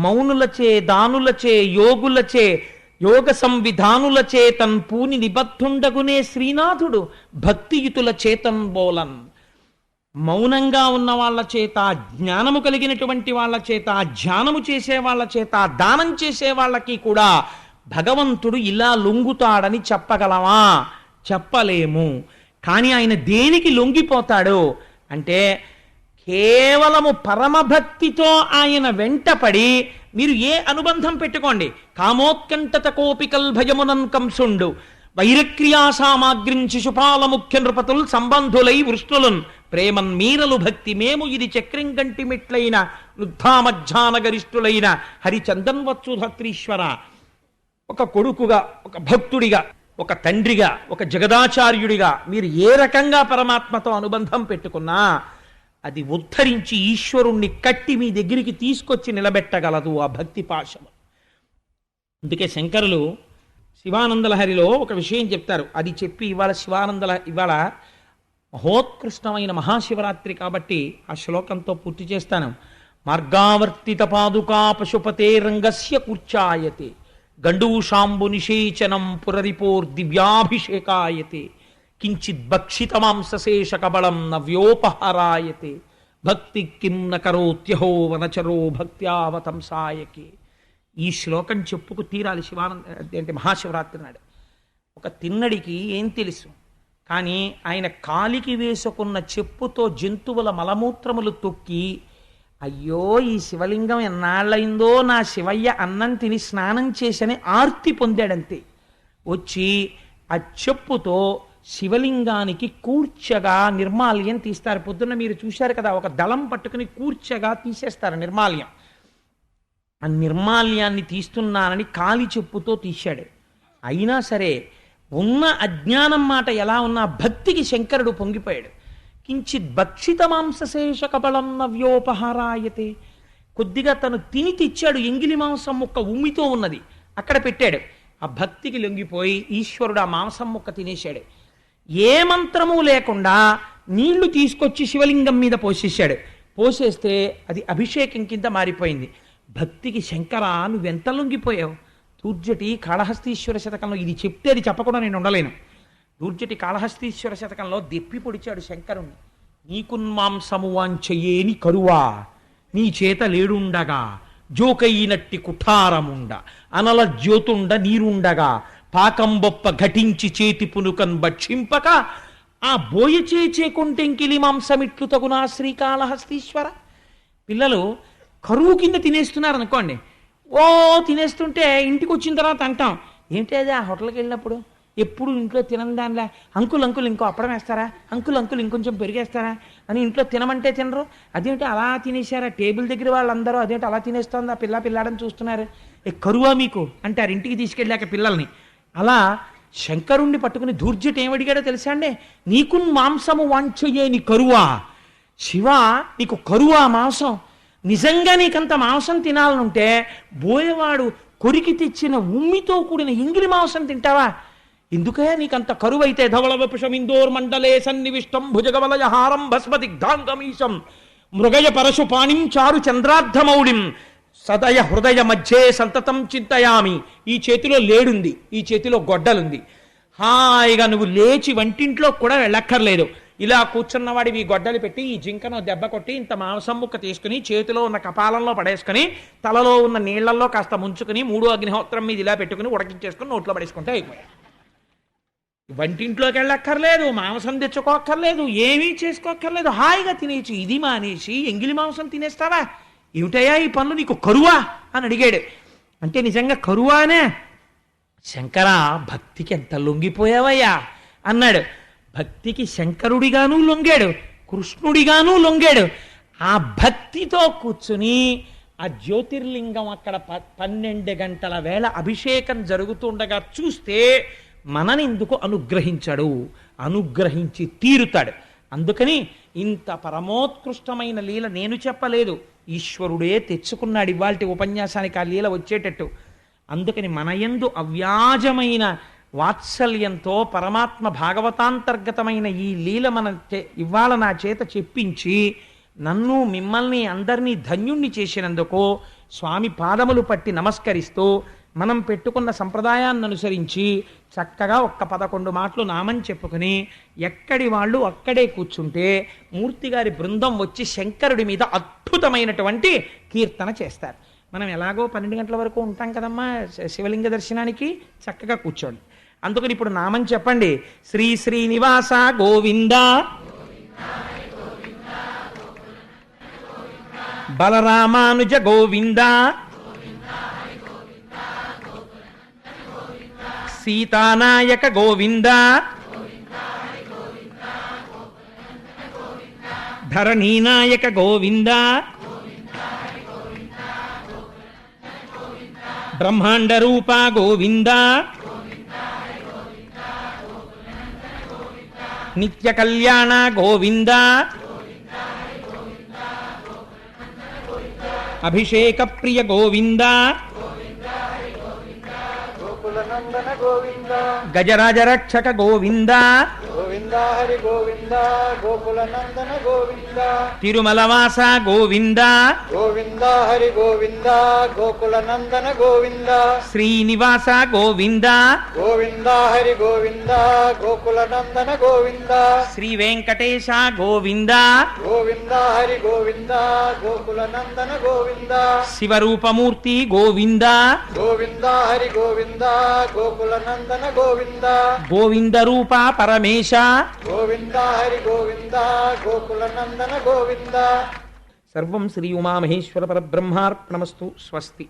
మౌనులచే దానులచే యోగులచే యోగ సంవిధానులచే తన్ పూని నిబద్ధుండగునే శ్రీనాథుడు భక్తియుతుల చేతన్ బోలన్. మౌనంగా ఉన్న వాళ్ళ చేత, జ్ఞానము కలిగినటువంటి వాళ్ళ చేత, ధ్యానము చేసే వాళ్ళ చేత, దానం చేసే వాళ్ళకి కూడా భగవంతుడు ఇలా లొంగుతాడని చెప్పగలమా? చెప్పలేము. కానీ ఆయన దేనికి లొంగిపోతాడు అంటే కేవలము పరమభక్తితో ఆయన వెంటపడి మీరు ఏ అనుబంధం పెట్టుకోండి. కామోత్కంఠత కోపికల్ భయమునన్ కంసుండు వైరక్రియా సామాగ్రిం శిశుపాల ముఖ్య నృపతుల్ సంబంధులై వృష్ణులున్ ప్రేమన్ మీరలు భక్తి మేము ఇది చక్రం గంటి మెట్లైన వృద్ధామధ్యాన గరిష్ఠులైన హరిచందన్వత్సుధత్రీశ్వర. ఒక కొడుకుగా, ఒక భక్తుడిగా, ఒక తండ్రిగా, ఒక జగదాచార్యుడిగా మీరు ఏ రకంగా పరమాత్మతో అనుబంధం పెట్టుకున్నా అది ఉద్ధరించి ఈశ్వరుణ్ణి కట్టి మీ దగ్గరికి తీసుకొచ్చి నిలబెట్టగలదు ఆ భక్తి పాశము. అందుకే శంకరులు శివానందలహరిలో ఒక విషయం చెప్తారు. అది చెప్పి ఇవాళ మహోత్కృష్టమైన మహాశివరాత్రి కాబట్టి ఆ శ్లోకంతో పూర్తి చేస్తాను. మార్గావర్తిత పాదుకా పశుపతే రంగస్య కూర్చాయతే గండూషాంబు నిషేచనం పురరిపోర్ దివ్యాభిషేకాయతే కించిత్ భక్షిత మాంసశేష కబళం నవ్యోపహారాయతే భక్తి కిం న కరోత్యహో వనచరో భక్త్యావతంసాయకే. ఈ శ్లోకం చెప్పుకు తీరాలి శివానంద అంటే మహాశివరాత్రి నాడు. ఒక తిన్నడికి ఏం తెలుసు? కానీ ఆయన కాలికి వేసుకున్న చెప్పుతో జంతువుల మలమూత్రములు తొక్కి, అయ్యో ఈ శివలింగం ఎన్నాళ్ళయిందో నా శివయ్య అన్నం తిని స్నానం చేసని ఆర్తి పొందాడంతే. వచ్చి ఆ చెప్పుతో శివలింగానికి కూర్చగా నిర్మాల్యం తీస్తారు. పొద్దున్న మీరు చూశారు కదా, ఒక దళం పట్టుకుని కూర్చగా తీసేస్తారు నిర్మాల్యం. ఆ నిర్మాల్యాన్ని తీస్తున్నానని కాలి చెప్పుతో తీశాడు. అయినా సరే ఉన్న అజ్ఞానం మాట ఎలా ఉన్నా భక్తికి శంకరుడు పొంగిపోయాడు. కించిత్ భక్షిత మాంసశేష కబళం నవ్యోపహారాయతే. కొద్దిగా తను తిని తెచ్చాడు, ఎంగిలి మాంసం ముక్క ఉమ్మితో ఉన్నది అక్కడ పెట్టాడు. ఆ భక్తికి లొంగిపోయి ఈశ్వరుడు ఆ మాంసం ముక్క తినేశాడు. ఏ మంత్రము లేకుండా నీళ్లు తీసుకొచ్చి శివలింగం మీద పోసేశాడు. పోసేస్తే అది అభిషేకం కింద మారిపోయింది. భక్తికి శంకర నువ్వెంత లొంగిపోయావు. దూర్జటి కాళహస్తీశ్వర శతకంలో ఇది చెప్తే అది చెప్పకుండా నేను ఉండలేను. దూర్జటి కాళహస్తీశ్వర శతకంలో దెప్పి పొడిచాడు శంకరుణ్ణి. నీకున్మాంసము వాంచయేని కరువా, నీ చేత లేడుండగా జోకయినట్టి కుఠారముండ, అనల జ్యోతుండ నీరుండగా పాకంబొప్ప ఘటించి చేతి పునుకన్ భక్షింపక, ఆ బోయచే కొంటెంకిలి మాంసమిట్లు తగునా శ్రీకాళహస్తీశ్వర. పిల్లలు కరువు కింద తినేస్తున్నారు అనుకోండి, ఓ తినేస్తుంటే ఇంటికి వచ్చిన తర్వాత అంటాం, ఏంటి అది ఆ హోటల్కి వెళ్ళినప్పుడు ఎప్పుడు ఇంట్లో తినని దానిలా, అంకుల్ అంకుల్ ఇంకో అప్పడం వేస్తారా, అంకుల్ అంకుల్ ఇంకొంచెం పెరిగేస్తారా అని ఇంట్లో తినమంటే తినరు. అదేంటి అలా తినేశారా, టేబుల్ దగ్గర వాళ్ళందరూ అదేంటి అలా తినేస్తోంది ఆ పిల్లాడని చూస్తున్నారు, కరువా మీకు అంటారు ఇంటికి తీసుకెళ్ళాక పిల్లల్ని. అలా శంకరుణ్ణి పట్టుకుని దూర్జటి ఏమడిగాడో తెలుసా అండి, నీకున్ మాంసము వాంఛయే నీ కరువా. శివ నీకు కరువా మాంసం, నిజంగా నీకంత మాంసం తినాలనుంటే బోయవాడు కొరికి తెచ్చిన ఉమ్మితో కూడిన ఇంగిలి మాంసం తింటావా? ఎందుకయ్యా నీకంత కరువైతే ధవళవపుషమిందోర్ మండలే సన్నివిష్టం భుజగవలయహారం భస్మదిగ్ధాంగమీశం మృగయ పరశుపాణిం చారు చంద్రార్ధమౌళిం సదయ హృదయ మధ్యే సంతతం చింతయామి. ఈ చేతిలో లేడుంది, ఈ చేతిలో గొడ్డలుంది. హాయిగా నువ్వు లేచి వంటింట్లో కూడా వెళ్ళక్కర్లేదు. ఇలా కూర్చున్నవాడివి గొడ్డలు పెట్టి ఈ జింకను దెబ్బ కొట్టి ఇంత మాంసం ముక్క తీసుకుని చేతిలో ఉన్న కపాలంలో పడేసుకుని తలలో ఉన్న నీళ్లలో కాస్త ముంచుకుని 3వ అగ్నిహోత్రం మీద ఇలా పెట్టుకుని ఉడకించేసుకుని నోట్లో పడేసుకుంటే అయిపోయాయి. వంటింట్లోకి వెళ్ళక్కర్లేదు, మాంసం తెచ్చుకోక్కర్లేదు, ఏమీ చేసుకోక్కర్లేదు, హాయిగా తినేసి. ఇది మానేసి ఎంగిలి మాంసం తినేస్తావా? ఏమిటయ్యా ఈ పనులు, నీకు కరువా అని అడిగాడు. అంటే నిజంగా కరువానే. శంకర భక్తికి ఎంత లొంగిపోయావయ్యా అన్నాడు. భక్తికి శంకరుడిగాను లొంగాడు, కృష్ణుడిగాను లొంగాడు. ఆ భక్తితో కూర్చుని ఆ జ్యోతిర్లింగం అక్కడ 12 గంటల వేళ అభిషేకం జరుగుతుండగా చూస్తే మననెందుకు అనుగ్రహించాడు, అనుగ్రహించి తీరుతాడు. అందుకని ఇంత పరమోత్కృష్టమైన లీల నేను చెప్పలేదు, ఈశ్వరుడే తెచ్చుకున్నాడు ఇవాల్టి ఉపన్యాసానికి ఆ లీల వచ్చేటట్టు. అందుకని మన యందు అవ్యాజమైన వాత్సల్యంతో పరమాత్మ భాగవతాంతర్గతమైన ఈ లీల ఇవాళ నా చేత చెప్పించి నన్ను మిమ్మల్ని అందరినీ ధన్యుణ్ణి చేసినందుకు స్వామి పాదములు పట్టి నమస్కరిస్తూ మనం పెట్టుకున్న సంప్రదాయాన్ని అనుసరించి చక్కగా 11 మాటలు నామం చెప్పుకుని ఎక్కడి వాళ్ళు అక్కడే కూర్చుంటే మూర్తిగారి బృందం వచ్చి శంకరుడి మీద అద్భుతమైనటువంటి కీర్తన చేస్తారు. మనం ఎలాగో 12 గంటల వరకు ఉంటాం కదమ్మా శివలింగ దర్శనానికి, చక్కగా కూర్చోండి. అందుకని ఇప్పుడు నామం చెప్పండి. శ్రీ శ్రీనివాస గోవింద, బలరామానుజ గోవింద, సీతానాయక గోవింద, ధరణీనాయక గోవింద, బ్రహ్మాండ రూప గోవింద, నిత్య కళ్యాణ గోవింద, అభిషేక ప్రియ గోవింద, గజరాజ రక్షక గోవింద, గోవింద హరి గోవింద గోకుల నందన గోవింద, తిరుమలవాస గోవింద, గోవింద హరి గోవింద గోకుల నందన గోవింద, శ్రీనివాస గోవింద, గోవింద హరి గోవింద గోకుల నందన గోవింద, శ్రీ వెంకటేశ గోవింద, గోవింద హరి గోవింద గోకుల నందన గోవింద, శివరూపమూర్తి గోవింద, గోవింద హరి గోవింద గోకుల నందన గోవింద, గోవింద రూప పరమేశ, గోవింద హరి గోవింద గోకుల నందన గోవింద. సర్వం శ్రీ ఉమామహేశ్వర పరబ్రహ్మార్పణమస్తు. స్వస్తి.